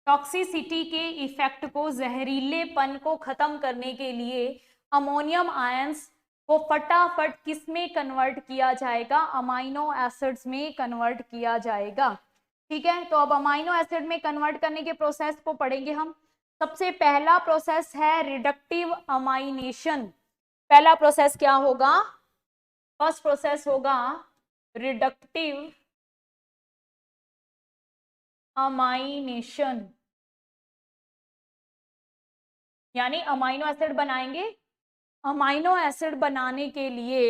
Toxicity के इफेक्ट को, जहरीलेपन को खत्म करने के लिए अमोनियम आयंस को फटाफट किस में कन्वर्ट किया जाएगा, अमाइनो एसिड्स में कन्वर्ट किया जाएगा। ठीक है, तो अब अमाइनो एसिड में कन्वर्ट करने के प्रोसेस को पढ़ेंगे हम। सबसे पहला प्रोसेस है रिडक्टिव अमाइनेशन। पहला प्रोसेस क्या होगा, फर्स्ट प्रोसेस होगा रिडक्टिव अमाइनेशन, यानी अमाइनो एसिड बनाएंगे। अमाइनो एसिड बनाने के लिए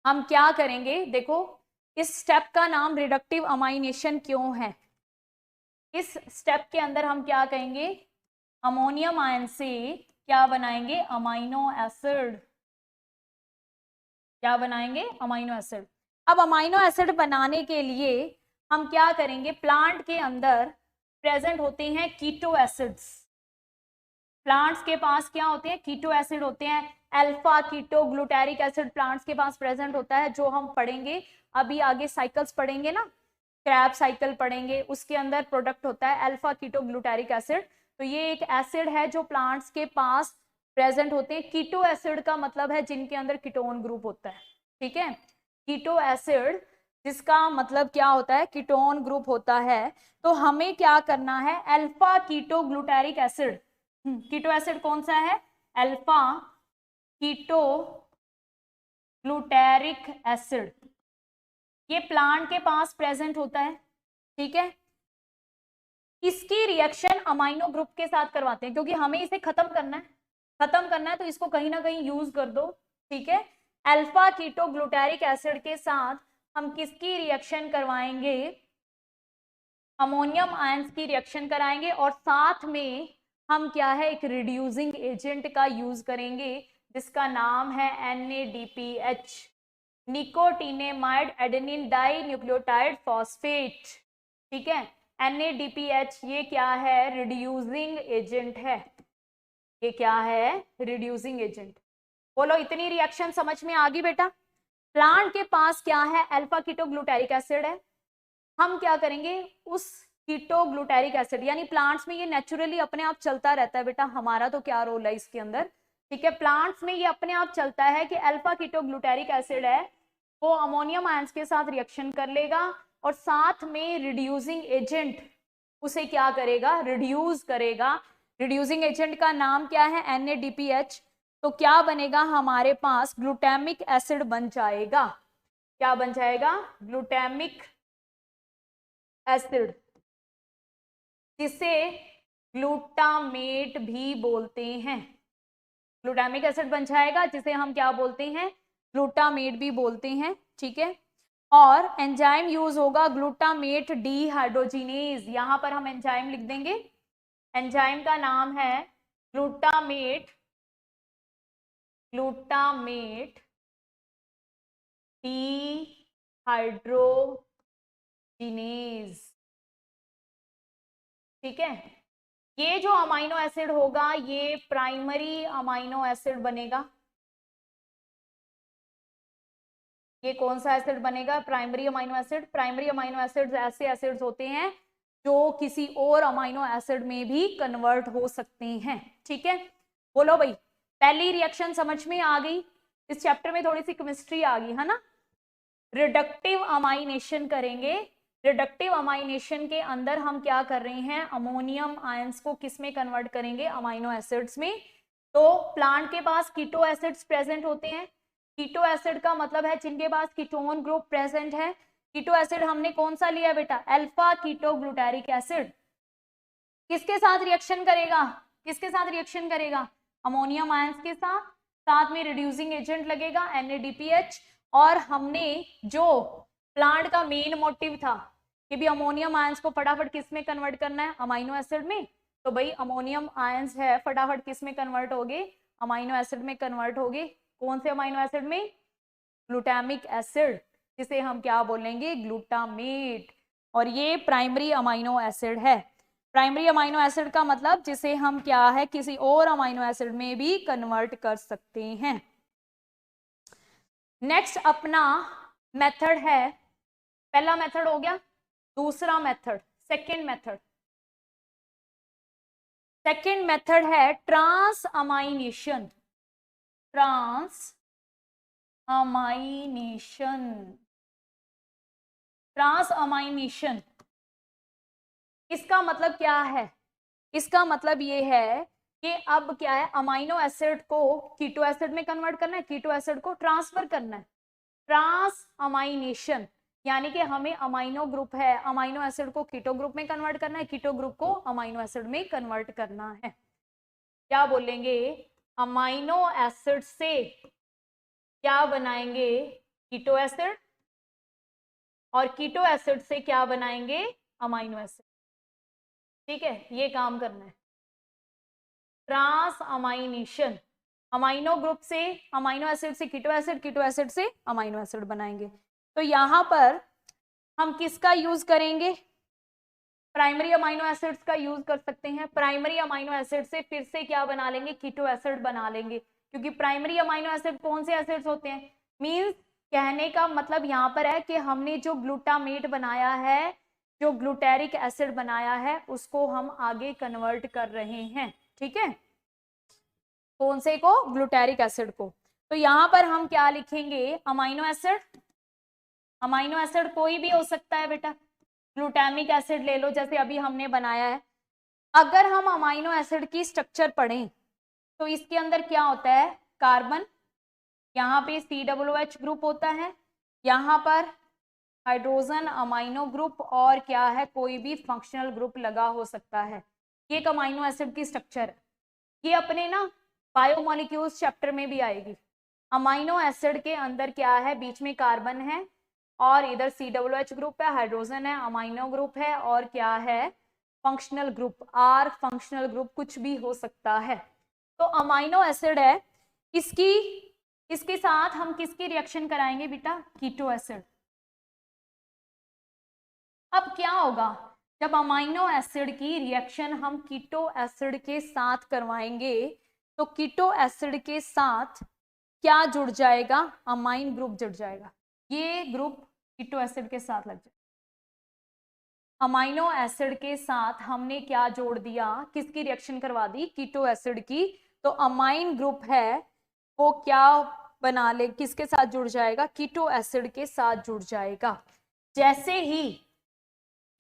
हम क्या करेंगे, देखो इस स्टेप का नाम रिडक्टिव अमाइनेशन क्यों है। इस स्टेप के अंदर हम क्या कहेंगे, अमोनियम आयन से क्या बनाएंगे, अमाइनो एसिड। क्या बनाएंगे, अमाइनो एसिड। अब अमाइनो एसिड बनाने के लिए हम क्या करेंगे, प्लांट के अंदर प्रेजेंट होते हैं कीटो एसिड्स। प्लांट्स के पास क्या होते हैं, कीटो एसिड होते हैं। Alpha keto glutaric acid plants के पास प्रेजेंट होता है, जो हम पढ़ेंगे अभी आगे, साइकिल्स पढ़ेंगे ना, क्रैब साइकिल पढ़ेंगे, उसके अंदर प्रोडक्ट होता है अल्फा कीटो ग्लूटारिक एसिड। तो ये एक एसिड है जो प्लांट्स के पास प्रेजेंट होते हैं। कीटो एसिड का मतलब है जिनके अंदर कीटोन ग्रुप होता है। ठीक है, कीटो एसिड जिसका मतलब क्या होता है, कीटोन ग्रुप होता है। तो हमें क्या करना है, alpha keto glutaric acid. Keto acid कौन सा है, अल्फा कीटो ग्लूटारिक एसिड, ये प्लांट के पास प्रेजेंट होता है। ठीक है, इसकी रिएक्शन अमाइनो ग्रुप के साथ करवाते हैं, क्योंकि हमें इसे खत्म करना है, तो इसको कहीं ना कहीं यूज कर दो। ठीक है, अल्फा कीटो ग्लूटारिक एसिड के साथ हम किसकी रिएक्शन करवाएंगे, अमोनियम आयंस की रिएक्शन कराएंगे, और साथ में हम क्या है, एक रिड्यूसिंग एजेंट का यूज करेंगे जिसका नाम है NADPH, nicotinamide adenine dinucleotide phosphate. ठीक है, NADPH ये क्या है, रिड्यूसिंग एजेंट है। ये क्या है, रिड्यूसिंग एजेंट। बोलो इतनी रिएक्शन समझ में आ गई बेटा। प्लांट के पास क्या है, अल्फा कीटो ग्लूटारिक एसिड है। हम क्या करेंगे, उस कीटो ग्लूटारिक एसिड, यानी प्लांट्स में ये नेचुरली अपने आप चलता रहता है बेटा, हमारा तो क्या रोल है इसके अंदर। ठीक है, प्लांट्स में ये अपने आप चलता है कि अल्फा कीटो ग्लूटारिक एसिड है वो अमोनियम आयंस के साथ रिएक्शन कर लेगा, और साथ में रिड्यूसिंग एजेंट उसे क्या करेगा, रिड्यूस करेगा। रिड्यूसिंग एजेंट का नाम क्या है, NADPH। तो क्या बनेगा, हमारे पास ग्लूटामिक एसिड बन जाएगा। क्या बन जाएगा, ग्लूटामिक एसिड, जिसे ग्लूटामेट भी बोलते हैं। ग्लूटामिक एसिड बन जाएगा जिसे हम क्या बोलते हैं, ग्लूटामेट भी बोलते हैं। ठीक है, और एंजाइम यूज होगा ग्लूटामेट डीहाइड्रोजिनेज। यहां पर हम एंजाइम लिख देंगे, एंजाइम का नाम है ग्लूटामेट डीहाइड्रोजिनेज। ठीक है, ये जो अमाइनो एसिड होगा ये प्राइमरी अमाइनो एसिड बनेगा। ये कौन सा एसिड बनेगा, primary amino acid. Primary amino acids ऐसे एसिड्स होते हैं जो किसी और अमाइनो एसिड में भी कन्वर्ट हो सकते हैं। ठीक है, बोलो भाई, पहली रिएक्शन समझ में आ गई। इस चैप्टर में थोड़ी सी केमिस्ट्री आ गई है ना। रिडक्टिव अमाइनेशन करेंगे। रिडक्टिव अमाइनेशन के अंदर हम क्या कर रहे हैं, अमोनियम आयंस को किस में कन्वर्ट करेंगे, अमाइनो एसिड्स में। तो प्लांट के पास कीटो एसिड्स प्रेजेंट होते हैं। कीटो एसिड का मतलब है जिनके पास कीटोन ग्रुप प्रेजेंट है। कीटो एसिड हमने कौन सा लिया बेटा, अल्फा कीटो ग्लूटारिक एसिड। किसके साथ रिएक्शन करेगा, किसके साथ रिएक्शन करेगा, अमोनियम आयंस के साथ। साथ में रिड्यूसिंग एजेंट लगेगा NADPH। और हमने जो प्लांट का मेन मोटिव था कि भी अमोनियम आयंस को फटाफट किस में कन्वर्ट करना है, अमाइनो एसिड में। तो भाई अमोनियम आयंस है फटाफट किस में कन्वर्ट होगे, अमाइनो एसिड में कन्वर्ट होगे। कौन से अमाइनो एसिड में, ग्लूटामिक एसिड, जिसे हम क्या बोलेंगे, ग्लूटामेट। और ये प्राइमरी अमाइनो एसिड है। प्राइमरी अमाइनो एसिड का मतलब जिसे हम क्या है, किसी और अमाइनो एसिड में भी कन्वर्ट कर सकते हैं। नेक्स्ट अपना मेथड है, पहला मेथड हो गया। दूसरा method, second method, second method है transamination. Transamination, transamination, इसका मतलब क्या है, इसका मतलब ये है कि अब क्या है, अमाइनो एसिड को कीटो एसिड में कन्वर्ट करना है, कीटो एसिड को ट्रांसफर करना है। ट्रांस अमाइनेशन यानी कि हमें अमाइनो ग्रुप है, अमाइनो एसिड को कीटो ग्रुप में कन्वर्ट करना है, कीटो ग्रुप को अमाइनो एसिड में कन्वर्ट करना है। क्या बोलेंगे, अमाइनो एसिड से क्या बनाएंगे, कीटो एसिड, और कीटो एसिड से क्या बनाएंगे, अमाइनो एसिड। ठीक है, ये काम करना है। ट्रांस अमाइनेशन, अमाइनो ग्रुप से, अमाइनो एसिड से कीटो एसिड, कीटो एसिड से अमाइनो एसिड बनाएंगे। तो यहां पर हम किसका यूज करेंगे, प्राइमरी अमाइनो एसिड्स का यूज कर सकते हैं। प्राइमरी अमाइनो एसिड से फिर से क्या बना लेंगे, कीटो एसिड बना लेंगे। क्योंकि प्राइमरी अमाइनो एसिड कौन से एसिड्स होते हैं, मींस कहने का मतलब यहाँ पर है कि हमने जो ग्लूटामेट बनाया है, जो ग्लूटेरिक एसिड बनाया है, उसको हम आगे कन्वर्ट कर रहे हैं। ठीक है, कौन से को, ग्लूटेरिक एसिड को। तो यहां पर हम क्या लिखेंगे, अमाइनो एसिड। अमाइनो एसिड कोई भी हो सकता है बेटा, ग्लूटामिक एसिड ले लो जैसे अभी हमने बनाया है। अगर हम अमाइनो एसिड की स्ट्रक्चर पढ़ें तो इसके अंदर क्या होता है, कार्बन, यहाँ पे COOH ग्रुप होता है, यहाँ पर हाइड्रोजन अमाइनो ग्रुप, और क्या है, कोई भी फंक्शनल ग्रुप लगा हो सकता है। ये एक अमाइनो एसिड की स्ट्रक्चर है। ये अपने ना बायोमोलिक्यूल्स चैप्टर में भी आएगी। अमाइनो एसिड के अंदर क्या है, बीच में कार्बन है और इधर COOH ग्रुप है, हाइड्रोजन है, अमाइनो ग्रुप है, और क्या है, functional group, R functional group, कुछ भी हो सकता है। तो अमाइनो एसिड है, इसके साथ हम किसकी रिएक्शन कराएंगे बेटा, कीटो एसिड। अब क्या होगा, जब अमाइनो एसिड की रिएक्शन हम कीटो एसिड के साथ करवाएंगे तो कीटो एसिड के साथ क्या जुड़ जाएगा, अमाइन ग्रुप जुड़ जाएगा। ये ग्रुप कीटो एसिड के साथ लग जाए, अमाइनो एसिड के साथ हमने क्या जोड़ दिया, किसकी रिएक्शन करवा दी, कीटो एसिड की। तो अमाइन ग्रुप है वो क्या बना ले, किसके साथ जुड़ जाएगा, कीटो एसिड के साथ जुड़ जाएगा। जैसे ही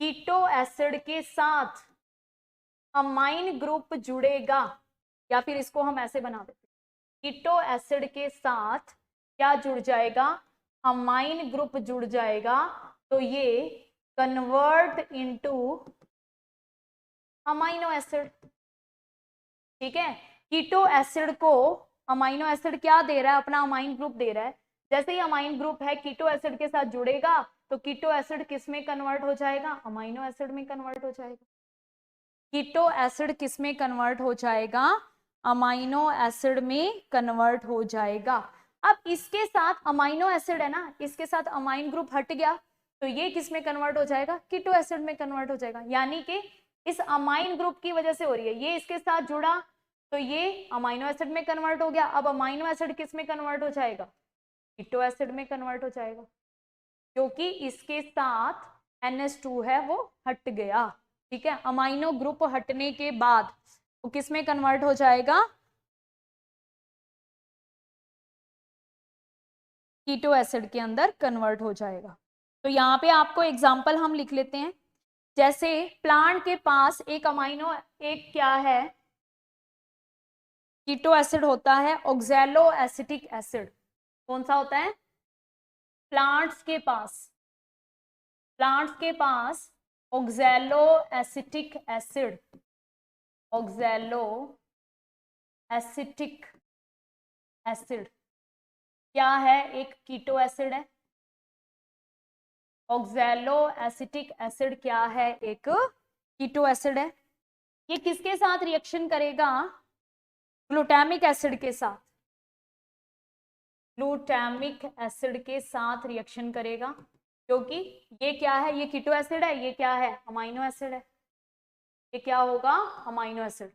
कीटो एसिड के साथ अमाइन ग्रुप जुड़ेगा, या फिर इसको हम ऐसे बना देते, कीटो एसिड के साथ क्या जुड़ जाएगा, अमाइन ग्रुप जुड़ जाएगा, तो ये कन्वर्ट इनटू अमाइनो एसिड। ठीक है, कीटो एसिड को अमाइनो एसिड क्या दे रहा है, अपना अमाइन ग्रुप दे रहा है। जैसे ही अमाइन ग्रुप है कीटो एसिड के साथ जुड़ेगा तो कीटो एसिड किस में कन्वर्ट हो जाएगा, अमाइनो एसिड में कन्वर्ट हो जाएगा। कीटो एसिड किस में कन्वर्ट हो जाएगा, अमाइनो एसिड में कन्वर्ट हो जाएगा। अब इसके साथ अमाइनो एसिड है ना, इसके साथ अमाइन ग्रुप हट गया तो ये किस में कन्वर्ट हो जाएगा, कीटो एसिड में कन्वर्ट हो जाएगा। यानी कि इस अमाइन ग्रुप की वजह से हो रही है, ये इसके साथ जुड़ा तो ये अमाइनो एसिड में कन्वर्ट हो गया। अब अमाइनो एसिड किस में कन्वर्ट हो जाएगा, कीटो एसिड में कन्वर्ट हो जाएगा, क्योंकि इसके साथ NH2 है वो हट गया। ठीक है, अमाइनो ग्रुप हटने के बाद वो किस में कन्वर्ट हो जाएगा, कीटो एसिड के अंदर कन्वर्ट हो जाएगा। तो यहाँ पे आपको एग्जांपल हम लिख लेते हैं। जैसे प्लांट के पास एक अमाइनो, एक क्या है, कीटो एसिड होता है, ऑक्सैलो एसिटिक एसिड। कौन सा होता है, प्लांट्स के पास oxaloacetic acid, oxaloacetic acid क्या है, एक कीटो एसिड है। ऑक्सैलो एसिटिक एसिड क्या है, एक कीटो एसिड है। ये किसके साथ रिएक्शन करेगा, ग्लूटामिक एसिड के साथ, ग्लूटामिक एसिड के साथ रिएक्शन करेगा, क्योंकि ये क्या है, ये कीटो एसिड है, ये क्या है, अमाइनो एसिड है। ये क्या होगा, amino acid.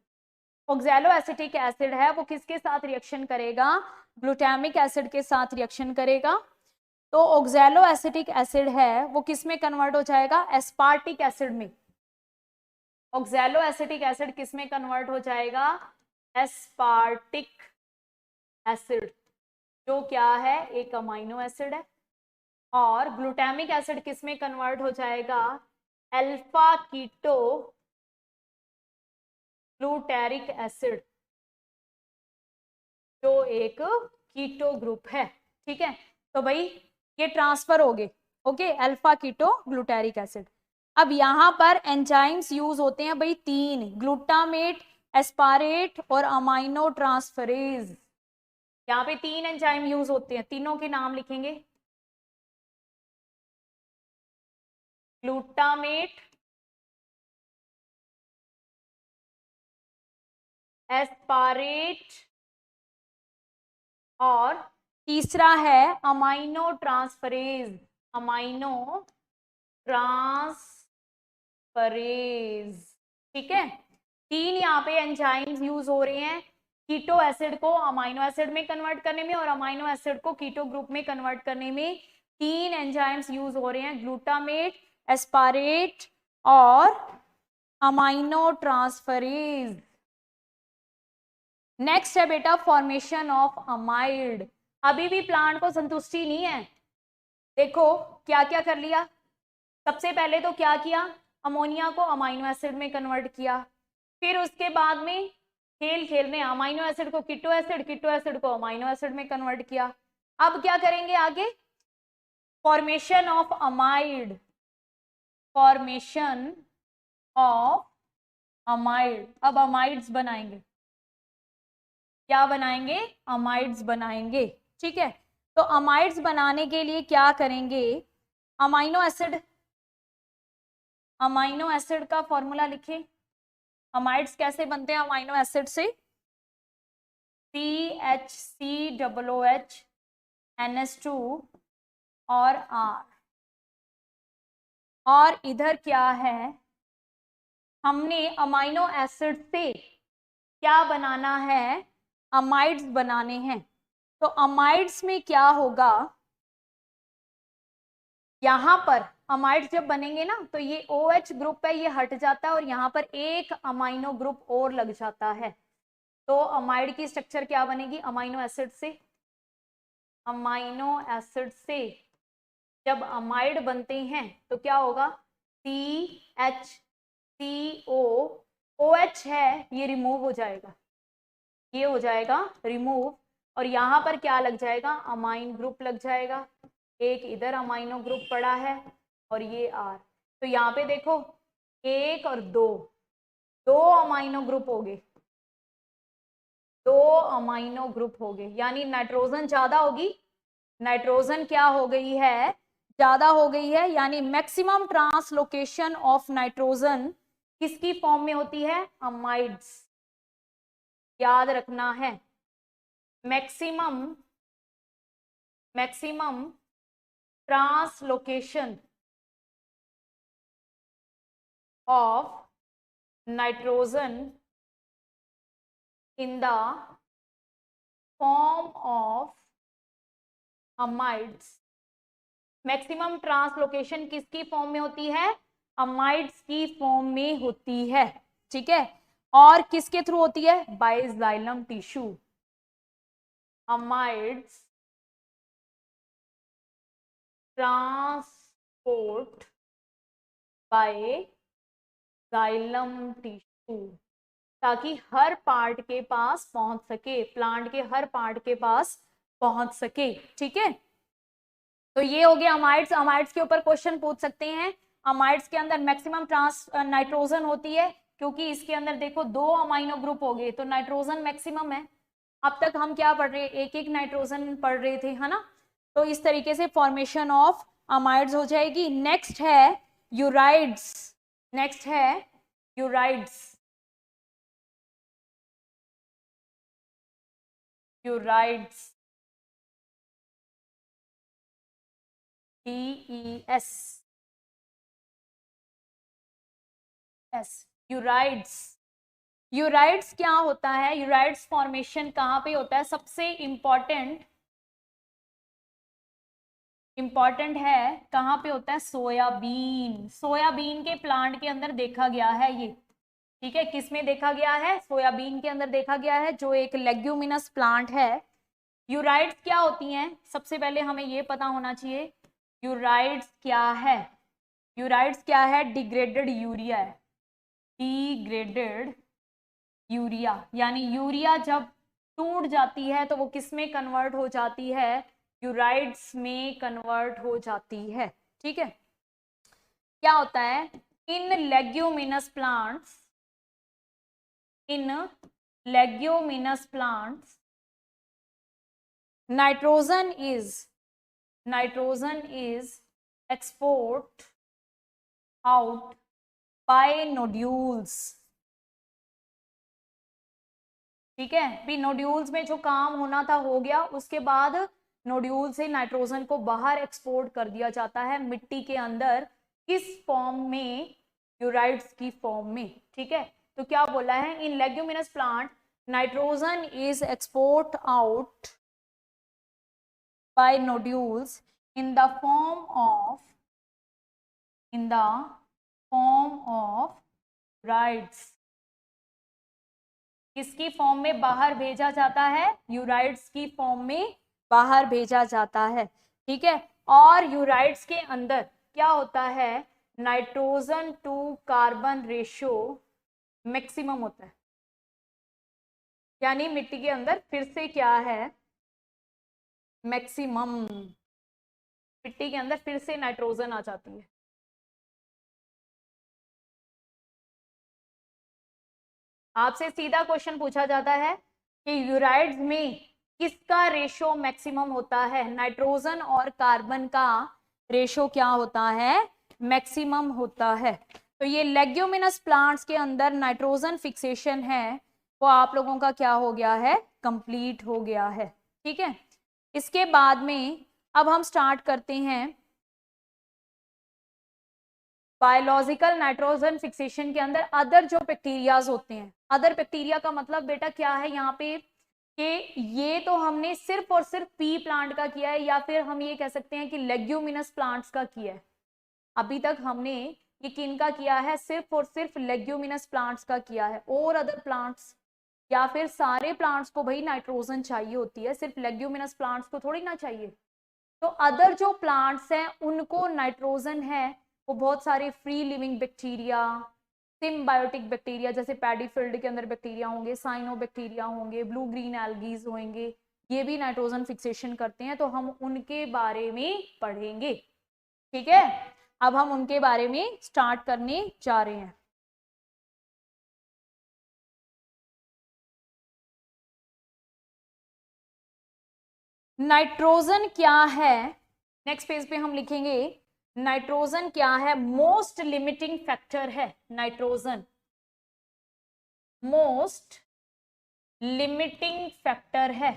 Oxaloacetic acid है वो किसके साथ रिएक्शन करेगा, ग्लूटामिक एसिड के साथ रिएक्शन करेगा। तो ऑक्सैलो एसिटिक एसिड है वो किस में कन्वर्ट हो जाएगा, एस्पार्टिक एसिड में। ऑक्सैलो एसिटिक एसिड किस में कन्वर्ट हो जाएगा, एस्पार्टिक एसिड, जो क्या है, एक अमाइनो एसिड है। और ग्लूटामिक एसिड किस में कन्वर्ट हो जाएगा, अल्फा कीटो ग्लूटैरिक एसिड, जो एक कीटो ग्रुप है। ठीक है, तो भाई ये ट्रांसफर हो गए, ओके, अल्फा कीटो ग्लूटैरिक एसिड। अब यहाँ पर एंजाइम्स यूज होते हैं भाई तीन, ग्लूटामेट, एस्पारेट और अमाइनो ट्रांसफरेज। यहाँ पे तीन एंजाइम यूज होते हैं, तीनों के नाम लिखेंगे, ग्लूटामेट, एस्पारेट और तीसरा है अमाइनो ट्रांसफरेज, अमाइनो ट्रांसफरेज। ठीक है, तीन यहाँ पे एंजाइम्स यूज हो रहे हैं, कीटो एसिड को अमाइनो एसिड में कन्वर्ट करने में और अमाइनो एसिड को कीटो ग्रुप में कन्वर्ट करने में तीन एंजाइम्स यूज हो रहे हैं, ग्लूटामेट, एस्पारेट और अमाइनो ट्रांसफरेज। नेक्स्ट है बेटा फॉर्मेशन ऑफ अमाइड। अभी भी प्लांट को संतुष्टि नहीं है, देखो क्या क्या कर लिया। सबसे पहले तो क्या किया, अमोनिया को अमाइनो एसिड में कन्वर्ट किया, फिर उसके बाद में खेल खेल में अमाइनो एसिड को कीटो एसिड, कीटो एसिड को अमाइनो एसिड में कन्वर्ट किया। अब क्या करेंगे आगे, formation of amide, formation of amide. अब अमाइड्स बनाएंगे, क्या बनाएंगे, अमाइड्स बनाएंगे। ठीक है, तो अमाइड्स बनाने के लिए क्या करेंगे, अमाइनो एसिड, अमाइनो एसिड का फॉर्मूला लिखें। अमाइड्स कैसे बनते हैं अमाइनो एसिड से, CHCOOH NH2 और R। और इधर क्या है, हमने अमाइनो एसिड से क्या बनाना है, अमाइड्स बनाने हैं। तो अमाइड्स में क्या होगा, यहां पर अमाइड्स जब बनेंगे ना तो ये OH ग्रुप है ये हट जाता है और यहाँ पर एक अमाइनो ग्रुप और लग जाता है। तो अमाइड की स्ट्रक्चर क्या बनेगी, अमाइनो एसिड से, अमाइनो एसिड से जब अमाइड बनते हैं तो क्या होगा, CHCO, OH है ये रिमूव हो जाएगा, ये हो जाएगा रिमूव, और यहाँ पर क्या लग जाएगा, अमाइन ग्रुप लग जाएगा, एक इधर अमाइनो ग्रुप पड़ा है और ये R। तो यहाँ पे देखो 1 और 2, 2 अमाइनो ग्रुप हो गए, 2 अमाइनो ग्रुप हो गए, यानी नाइट्रोजन ज्यादा होगी, नाइट्रोजन क्या हो गई है, ज्यादा हो गई है, यानी मैक्सिमम ट्रांसलोकेशन ऑफ नाइट्रोजन किसकी फॉर्म में होती है, अमाइड्स। याद रखना है, maximum translocation of nitrogen in the form of amides. Maximum translocation किसकी फॉर्म में होती है, अमाइड्स की फॉर्म में होती है, ठीक है। और किसके थ्रू होती है, by xylem tissue. Amides transport by xylem tissue, ताकि हर पार्ट के पास पहुंच सके, प्लांट के हर पार्ट के पास पहुंच सके, ठीक है। तो ये हो गया अमाइड्स। अमाइड्स के ऊपर क्वेश्चन पूछ सकते हैं। अमाइड्स के अंदर मैक्सिमम ट्रांस नाइट्रोजन होती है, क्योंकि इसके अंदर देखो 2 अमाइनो ग्रुप हो गए, तो नाइट्रोजन मैक्सिमम है। अब तक हम क्या पढ़ रहे, एक एक नाइट्रोजन पढ़ रहे थे, है ना। तो इस तरीके से फॉर्मेशन ऑफ अमाइड्स हो जाएगी। नेक्स्ट है यूराइड्स, नेक्स्ट है यूराइड्स। यूराइड्स DES यूराइड्स। यूराइड्स क्या होता है, यूराइड्स फॉर्मेशन कहाँ पे होता है, सबसे इंपॉर्टेंट है, कहाँ पे होता है, सोयाबीन। सोयाबीन के प्लांट के अंदर देखा गया है ये, ठीक है। किस में देखा गया है, सोयाबीन के अंदर देखा गया है, जो एक लेग्यूमिनस प्लांट है। यूराइड्स क्या होती हैं, सबसे पहले हमें ये पता होना चाहिए यूराइड्स क्या है। यूराइड्स क्या है, डिग्रेडेड यूरिया है, डिग्रेडेड यूरिया, यानी यूरिया जब टूट जाती है तो वो किस में कन्वर्ट हो जाती है, यूराइड्स में कन्वर्ट हो जाती है, ठीक है। क्या होता है, in leguminous plants, in leguminous plants nitrogen is export out by nodules, ठीक है। भी नोड्यूल्स में जो काम होना था हो गया, उसके बाद नोड्यूल से नाइट्रोजन को बाहर एक्सपोर्ट कर दिया जाता है मिट्टी के अंदर, किस फॉर्म में, यूराइड्स की फॉर्म में, ठीक है। तो क्या बोला है, in leguminous plant nitrogen is export out by nodules in the form of ureides. किसकी फॉर्म में बाहर भेजा जाता है, यूराइड्स की फॉर्म में बाहर भेजा जाता है, ठीक है। और यूराइड्स के अंदर क्या होता है, nitrogen to carbon ratio maximum होता है, यानी मिट्टी के अंदर फिर से क्या है, मैक्सिमम, मिट्टी के अंदर फिर से नाइट्रोजन आ जाती है। आपसे सीधा क्वेश्चन पूछा जाता है कि यूराइड्स में किसका रेशो मैक्सिमम होता है, नाइट्रोजन और कार्बन का रेशो क्या होता है, मैक्सिमम होता है। तो ये लेग्यूमिनस प्लांट्स के अंदर नाइट्रोजन फिक्सेशन है, वो आप लोगों का क्या हो गया है, कंप्लीट हो गया है, ठीक है। इसके बाद में अब हम स्टार्ट करते हैं बायोलॉजिकल नाइट्रोजन फिक्सेशन के अंदर अदर जो बैक्टीरियाज होते हैं। अदर बैक्टीरिया का मतलब बेटा क्या है यहाँ पे, कि ये तो हमने सिर्फ और सिर्फ पी प्लांट का किया है, या फिर हम ये कह सकते हैं कि लेग्यूमिनस प्लांट्स का किया है। अभी तक हमने ये किनका किया है, सिर्फ और सिर्फ लेग्यूमिनस प्लांट्स का किया है। और अदर प्लांट्स या फिर सारे प्लांट्स को भाई नाइट्रोजन चाहिए होती है, सिर्फ लेग्यूमिनस प्लांट्स को थोड़ी ना चाहिए। तो अदर जो प्लांट्स हैं उनको नाइट्रोजन है, वो बहुत सारे free living bacteria, symbiotic bacteria, जैसे पैडी फील्ड के अंदर बैक्टीरिया होंगे, साइनो बैक्टीरिया होंगे, ब्लू ग्रीन एल्गीज होंगे, ये भी नाइट्रोजन फिक्सेशन करते हैं, तो हम उनके बारे में पढ़ेंगे। ठीक है, अब हम उनके बारे में स्टार्ट करने जा रहे हैं। नाइट्रोजन क्या है, नेक्स्ट पेज पे हम लिखेंगे नाइट्रोजन क्या है। मोस्ट लिमिटिंग फैक्टर है नाइट्रोजन, मोस्ट लिमिटिंग फैक्टर है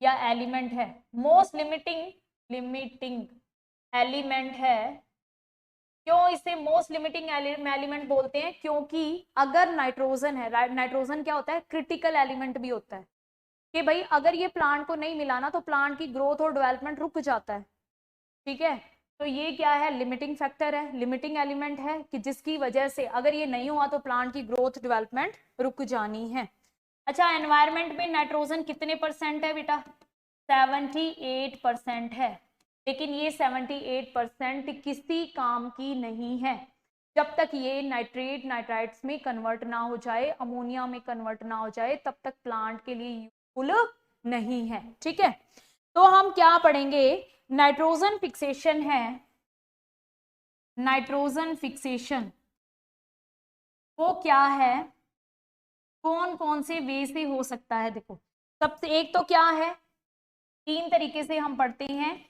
या एलिमेंट है। मोस्ट लिमिटिंग एलिमेंट है। क्यों इसे मोस्ट लिमिटिंग एलिमेंट बोलते हैं? क्योंकि अगर नाइट्रोजन है, नाइट्रोजन क्या होता है, क्रिटिकल एलिमेंट भी होता है, कि भाई अगर ये प्लांट को नहीं मिला ना तो प्लांट की ग्रोथ और डेवलपमेंट रुक जाता है। ठीक है, तो ये क्या है, लिमिटिंग फैक्टर है, लिमिटिंग एलिमेंट है, कि जिसकी वजह से अगर ये नहीं हुआ तो प्लांट की ग्रोथ डेवलपमेंट रुक जानी है। अच्छा, एनवायरमेंट में नाइट्रोजन कितने परसेंट है बेटा? 78% है। लेकिन ये 78% किसी काम की नहीं है जब तक ये नाइट्रेट नाइट्राइट्स में कन्वर्ट ना हो जाए, अमोनिया में कन्वर्ट ना हो जाए, तब तक प्लांट के लिए यूजफुल नहीं है। ठीक है, तो हम क्या पढ़ेंगे, नाइट्रोजन फिक्सेशन है। नाइट्रोजन फिक्सेशन वो क्या है, कौन कौन से वे से हो सकता है? देखो, सबसे एक तो क्या है, 3 तरीके से हम पढ़ते हैं।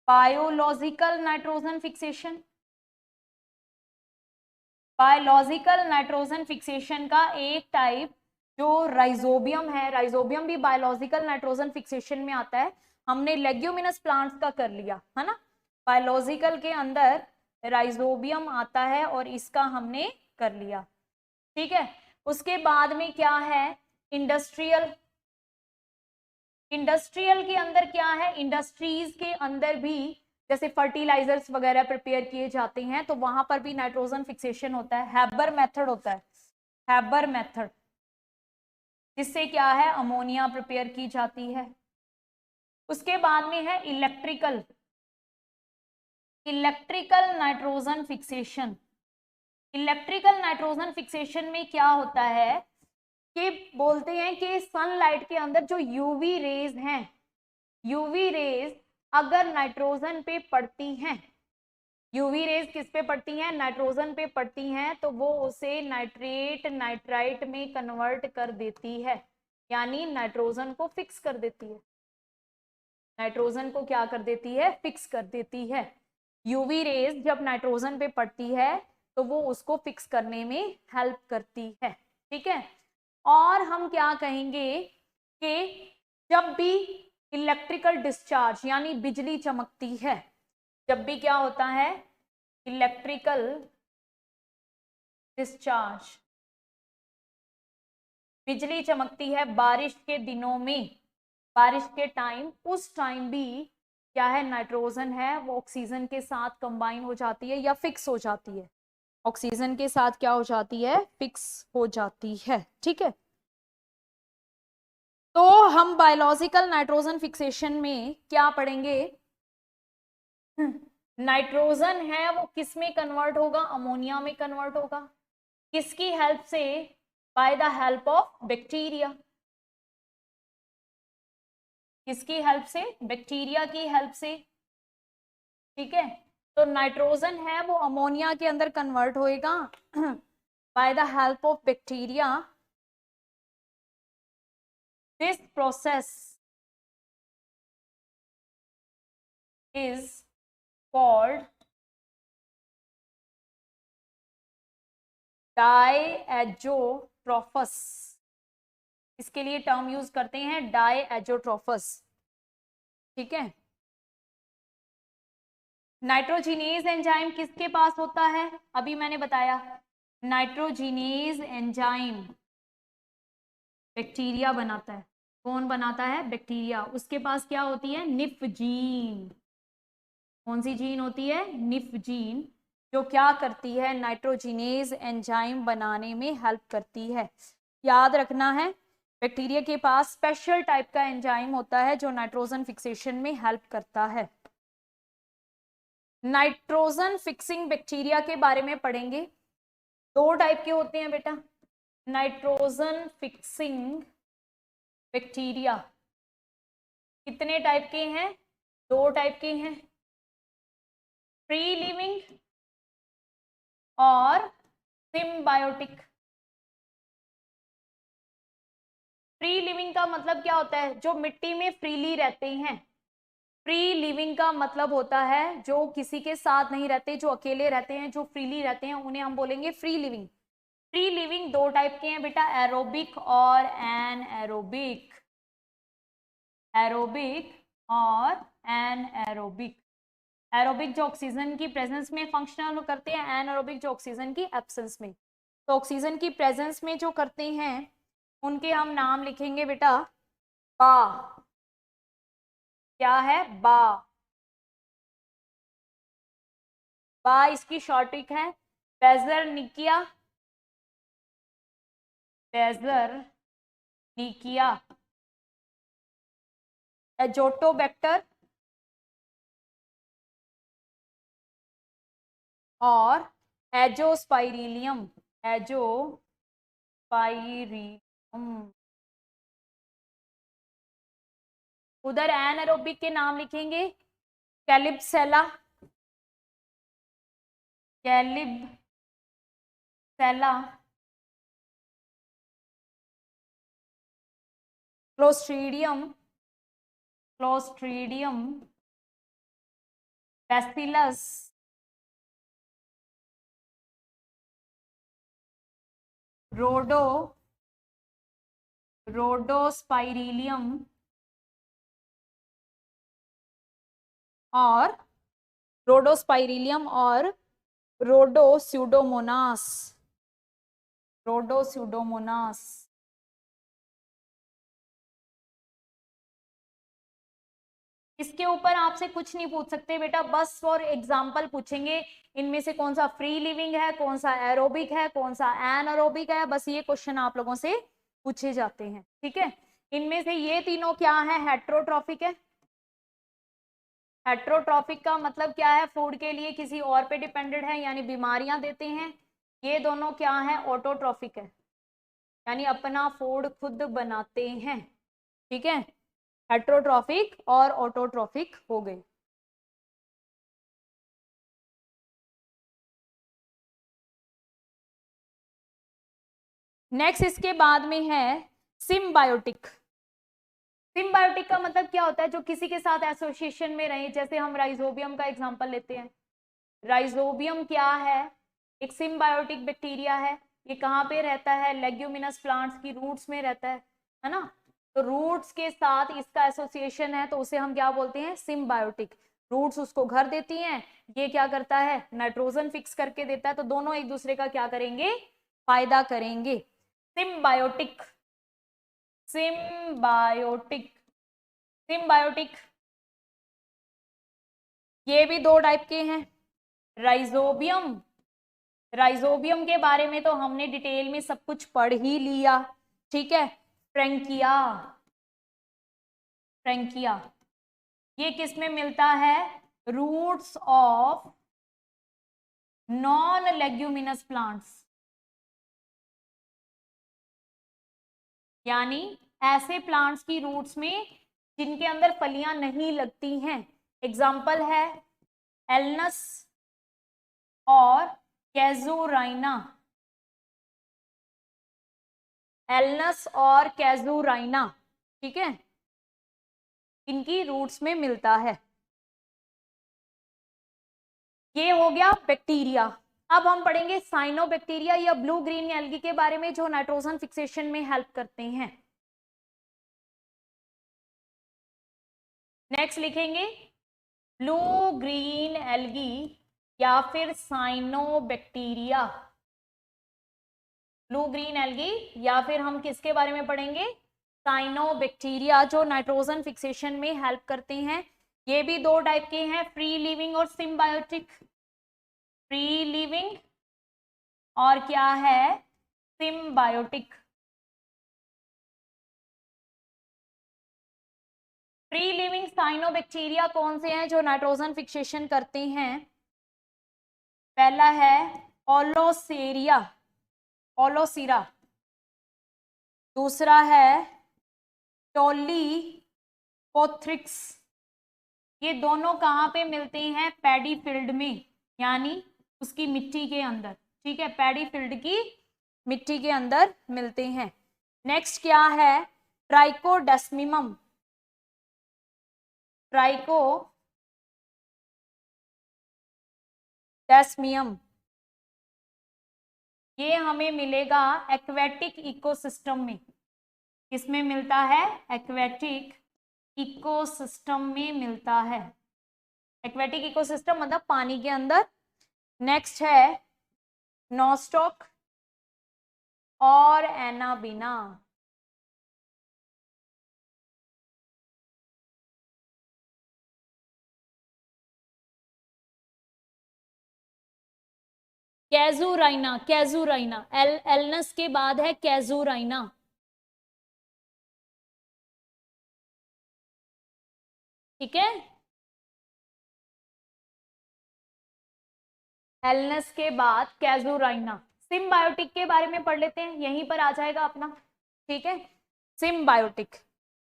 Biological nitrogen fixation, biological nitrogen fixation का एक टाइप जो राइजोबियम है, राइजोबियम भी बायोलॉजिकल नाइट्रोजन फिक्सेशन में आता है। हमने लेग्यूमिनस प्लांट्स का कर लिया है ना, बायोलॉजिकल के अंदर राइजोबियम आता है और इसका हमने कर लिया। ठीक है, उसके बाद में क्या है, इंडस्ट्रियल। इंडस्ट्रियल के अंदर क्या है, इंडस्ट्रीज के अंदर भी जैसे फर्टिलाइजर्स वगैरह प्रिपेयर किए जाते हैं तो वहां पर भी नाइट्रोजन फिक्सेशन होता है। हैबर मेथड होता है, हैबर मेथड, जिससे क्या है, अमोनिया प्रिपेयर की जाती है। उसके बाद में है electrical, electrical nitrogen fixation. Electrical nitrogen fixation में क्या होता है कि बोलते हैं कि सनलाइट के अंदर जो यूवी रेज हैं, यूवी रेज अगर नाइट्रोजन पे पड़ती हैं, यूवी रेज किस पे पड़ती हैं, नाइट्रोजन पे पड़ती हैं, तो वो उसे नाइट्रेट नाइट्राइट में कन्वर्ट कर देती है, यानी नाइट्रोजन को फिक्स कर देती है। नाइट्रोजन को क्या कर देती है, फिक्स कर देती है। यूवी रेज जब नाइट्रोजन पे पड़ती है तो वो उसको फिक्स करने में हेल्प करती है। ठीक है, और हम क्या कहेंगे कि जब भी इलेक्ट्रिकल डिस्चार्ज यानी बिजली चमकती है, जब भी क्या होता है, इलेक्ट्रिकल डिस्चार्ज, बिजली चमकती है बारिश के दिनों में, बारिश के टाइम, उस टाइम भी क्या है, नाइट्रोजन है वो ऑक्सीजन के साथ कंबाइन हो जाती है या फिक्स हो जाती है, ऑक्सीजन के साथ क्या हो जाती है, फिक्स हो जाती है। ठीक है, तो हम बायोलॉजिकल नाइट्रोजन फिक्सेशन में क्या पढ़ेंगे, नाइट्रोजन है वो किस में कन्वर्ट होगा, अमोनिया में कन्वर्ट होगा। किसकी हेल्प से, bye the help of bacteria. किसकी हेल्प से, बैक्टीरिया की हेल्प से। ठीक है, तो नाइट्रोजन है वो अमोनिया के अंदर कन्वर्ट होएगा by the help of bacteria. This process is called diazotrophs. इसके लिए टर्म यूज करते हैं डायएजोट्रोफस। ठीक है, नाइट्रोजिनेज एंजाइम किसके पास होता है, अभी मैंने बताया, नाइट्रोजिनेज एंजाइम बैक्टीरिया बनाता है। कौन बनाता है, बैक्टीरिया। उसके पास क्या होती है, निफ जीन। कौन सी जीन होती है, निफ जीन, जो क्या करती है, नाइट्रोजिनेज एंजाइम बनाने में हेल्प करती है। याद रखना है, बैक्टीरिया के पास स्पेशल टाइप का एंजाइम होता है जो नाइट्रोजन फिक्सेशन में हेल्प करता है। नाइट्रोजन फिक्सिंग बैक्टीरिया के बारे में पढ़ेंगे। 2 टाइप के होते हैं बेटा, नाइट्रोजन फिक्सिंग बैक्टीरिया कितने टाइप के हैं? 2 टाइप के हैं, फ्री लिविंग और सिम्बायोटिक। फ्री लिविंग का मतलब क्या होता है? जो मिट्टी में फ्रीली रहते हैं। फ्री लिविंग का मतलब होता है जो किसी के साथ नहीं रहते, जो अकेले रहते हैं, जो फ्रीली रहते हैं, उन्हें हम बोलेंगे free living. Free living 2 type के हैं बेटा, एरोबिक और एनएरोबिक। एरोबिक और एनएरोबिक। एरोबिक जो ऑक्सीजन की प्रेजेंस में फंक्शनल करते हैं, एनएरोबिक जो ऑक्सीजन की एब्सेंस में। तो ऑक्सीजन की प्रेजेंस में जो करते हैं उनके हम नाम लिखेंगे बेटा बा। क्या है? बा। बा इसकी शॉर्टिक है बेजरनिकिया। बेजरनिकिया। एजोटोबैक्टर और एजोस्पाइरिलियम। एजोस्पाइरिलियम। उधर एनारोबिक के नाम लिखेंगे कैलिबसेला। कैलिबसेला, क्लोस्ट्रीडियम। Clostridium bacillus. रोडो रोडोस्पाइरिलियम और रोडोस्पाइरिलियम और रोडोस्यूडोमोनास। रोडोस्यूडोमोनास। इसके ऊपर आपसे कुछ नहीं पूछ सकते बेटा, बस फॉर एग्जांपल पूछेंगे इनमें से कौन सा फ्री लिविंग है, कौन सा एरोबिक है, कौन सा एनारोबिक है, बस ये क्वेश्चन आप लोगों से पूछे जाते हैं। ठीक है, इनमें से ये तीनों क्या है? हेट्रोट्रॉफिक है। हेट्रोट्रॉफिक का मतलब क्या है? फूड के लिए किसी और पे डिपेंडेंट है, यानी बीमारियां देते हैं। ये दोनों क्या है? ऑटोट्रॉफिक है, यानी अपना फूड खुद बनाते हैं। ठीक है, हेट्रोट्रॉफिक और ऑटोट्रॉफिक हो गए। नेक्स्ट इसके बाद में है सिम्बायोटिक। सिम्बायोटिक का मतलब क्या होता है? जो किसी के साथ एसोसिएशन में रहे, जैसे हम राइजोबियम का एग्जांपल लेते हैं। राइजोबियम क्या है? एक सिम्बायोटिक बैक्टीरिया है। ये कहाँ पे रहता है? लेग्यूमिनस प्लांट्स की रूट्स में रहता है ना। तो रूट्स के साथ इसका एसोसिएशन है, तो उसे हम क्या बोलते हैं? सिम्बायोटिक। रूट्स उसको घर देती हैं, ये क्या करता है? नाइट्रोजन फिक्स करके देता है, तो दोनों एक दूसरे का क्या करेंगे? फायदा करेंगे। सिम्बायोटिक। सिम्बायोटिक। सिम्बायोटिक ये भी 2 टाइप के हैं, राइजोबियम। राइजोबियम के बारे में तो हमने डिटेल में सब कुछ पढ़ ही लिया। ठीक है, फ्रैंकिया। फ्रैंकिया ये किस में मिलता है? Roots of non leguminous plants, यानी ऐसे प्लांट्स की रूट्स में जिनके अंदर फलियां नहीं लगती हैं। एग्जाम्पल है एलनस और कैजुराइना। एलनस और कैजुराइना, ठीक है, इनकी रूट्स में मिलता है। ये हो गया बैक्टीरिया। अब हम पढ़ेंगे साइनोबैक्टीरिया या ब्लू ग्रीन एल्गी के बारे में, जो नाइट्रोजन फिक्सेशन में हेल्प करते हैं। नेक्स्ट लिखेंगे ब्लू ग्रीन एल्गी या फिर साइनोबैक्टीरिया। ब्लू ग्रीन एल्गी या फिर हम किसके बारे में पढ़ेंगे? साइनोबैक्टीरिया, जो नाइट्रोजन फिक्सेशन में हेल्प करते हैं। ये भी 2 टाइप के हैं, फ्री लिविंग और सिम्बायोटिक। फ्री लिविंग और क्या है? सिम्बायोटिक। फ्री लिविंग साइनोबैक्टीरिया कौन से हैं जो नाइट्रोजन फिक्सेशन करते हैं? पहला है ओलोसेरिया, ओलोसीरा। दूसरा है टोलीपोथ्रिक्स, ये दोनों कहाँ पे मिलते हैं? पैडी फील्ड में, यानी उसकी मिट्टी के अंदर। ठीक है, पैडी फील्ड की मिट्टी के अंदर मिलते हैं। नेक्स्ट क्या है? ट्राइकोडेस्मियम। ट्राइकोडेस्मियम ये हमें मिलेगा एक्वेटिक इकोसिस्टम में। किसमें मिलता है? एक्वेटिक इकोसिस्टम में मिलता है। एक्वेटिक इकोसिस्टम मतलब पानी के अंदर। नेक्स्ट है नॉस्टॉक और एनाबीना। कैजुराइना, कैजुराइना, एलनस के बाद है कैजुराइना। ठीक है, एलनस के बाद कैजुराइना। सिम्बायोटिक के बारे में पढ़ लेते हैं, यहीं पर आ जाएगा अपना। ठीक है, सिम्बायोटिक।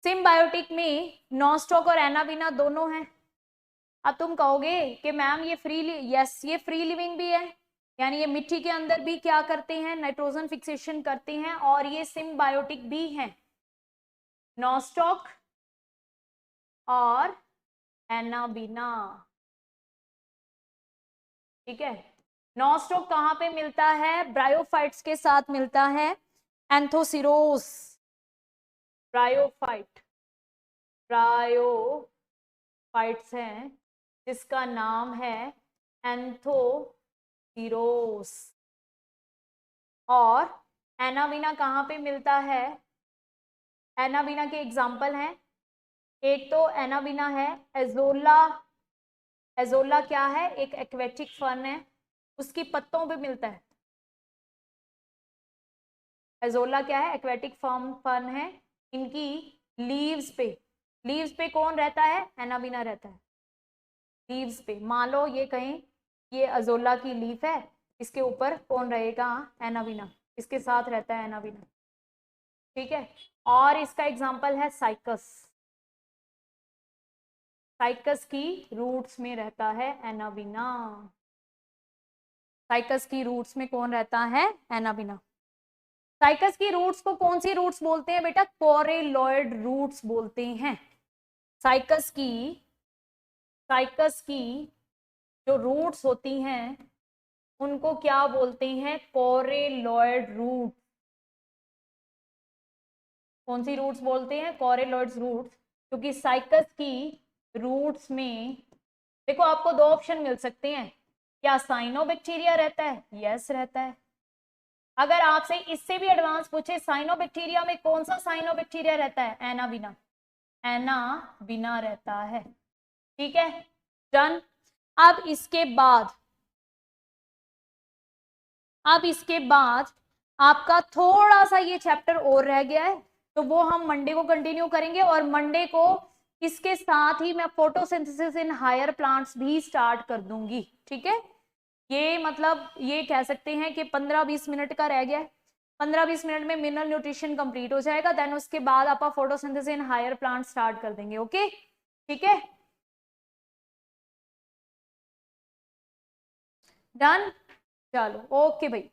सिम्बायोटिक में नॉस्टॉक और एनाबीना दोनों हैं। अब तुम कहोगे कि मैम ये फ्री, यस ये फ्री लिविंग भी है, यानी ये मिट्टी के अंदर भी क्या करते हैं? नाइट्रोजन फिक्सेशन करते हैं, और ये सिम्बायोटिक भी हैं, नॉस्टॉक और एनाबीना। ठीक है, नॉस्टॉक कहाँ पे मिलता है? ब्रायोफाइट्स के साथ मिलता है, एंथोसिरोस। ब्रायोफाइट्स हैं जिसका नाम है एंथोसिरोस। और एनाबीना कहाँ पे मिलता है? एनाबीना के एग्जाम्पल हैं, एक तो एनाबीना है एजोला। एजोला क्या है? एक एक्वेटिक फर्न है, उसकी पत्तों पे मिलता है। एजोला क्या है? एक्वेटिक फर्न है, इनकी लीव्स पे कौन रहता है? एनाबीना रहता है लीव्स पे। मान लो ये कहें ये अजोला की लीफ है, इसके ऊपर कौन रहेगा? एनाबीना, इसके साथ रहता है एनाबीना। ठीक है, और इसका एग्जाम्पल है साइकस। साइकस की रूट्स में रहता है एनाबीना। साइकस की रूट्स में कौन रहता है? एनाबीना। साइकस की रूट्स को कौन सी रूट्स बोलते हैं बेटा? कोरेलॉइड रूट्स बोलते हैं। साइकस की जो रूट्स होती हैं उनको क्या बोलते हैं? Coralloid root. कौन सी रूट्स बोलते हैं? Coralloid roots. क्योंकि साइकस की रूट्स में देखो आपको दो ऑप्शन मिल सकते हैं, क्या साइनोबैक्टीरिया रहता है? यस रहता है। अगर आपसे इससे भी एडवांस पूछे साइनोबैक्टीरिया में कौन सा साइनोबैक्टीरिया रहता है? एनाबीना। एनाबीना रहता है। ठीक है, डन। अब इसके बाद आपका थोड़ा सा ये चैप्टर और रह गया है, तो वो हम मंडे को कंटिन्यू करेंगे, और मंडे को इसके साथ ही मैं फोटोसिंथेसिस इन हायर प्लांट्स भी स्टार्ट कर दूंगी। ठीक है, ये मतलब ये कह सकते हैं कि 15-20 मिनट का रह गया है। 15-20 मिनट में मिनरल न्यूट्रिशन कंप्लीट हो जाएगा, देन उसके बाद आप photosynthesis in higher plant start कर देंगे। ओके, ठीक है, डन। चलो ओके भाई।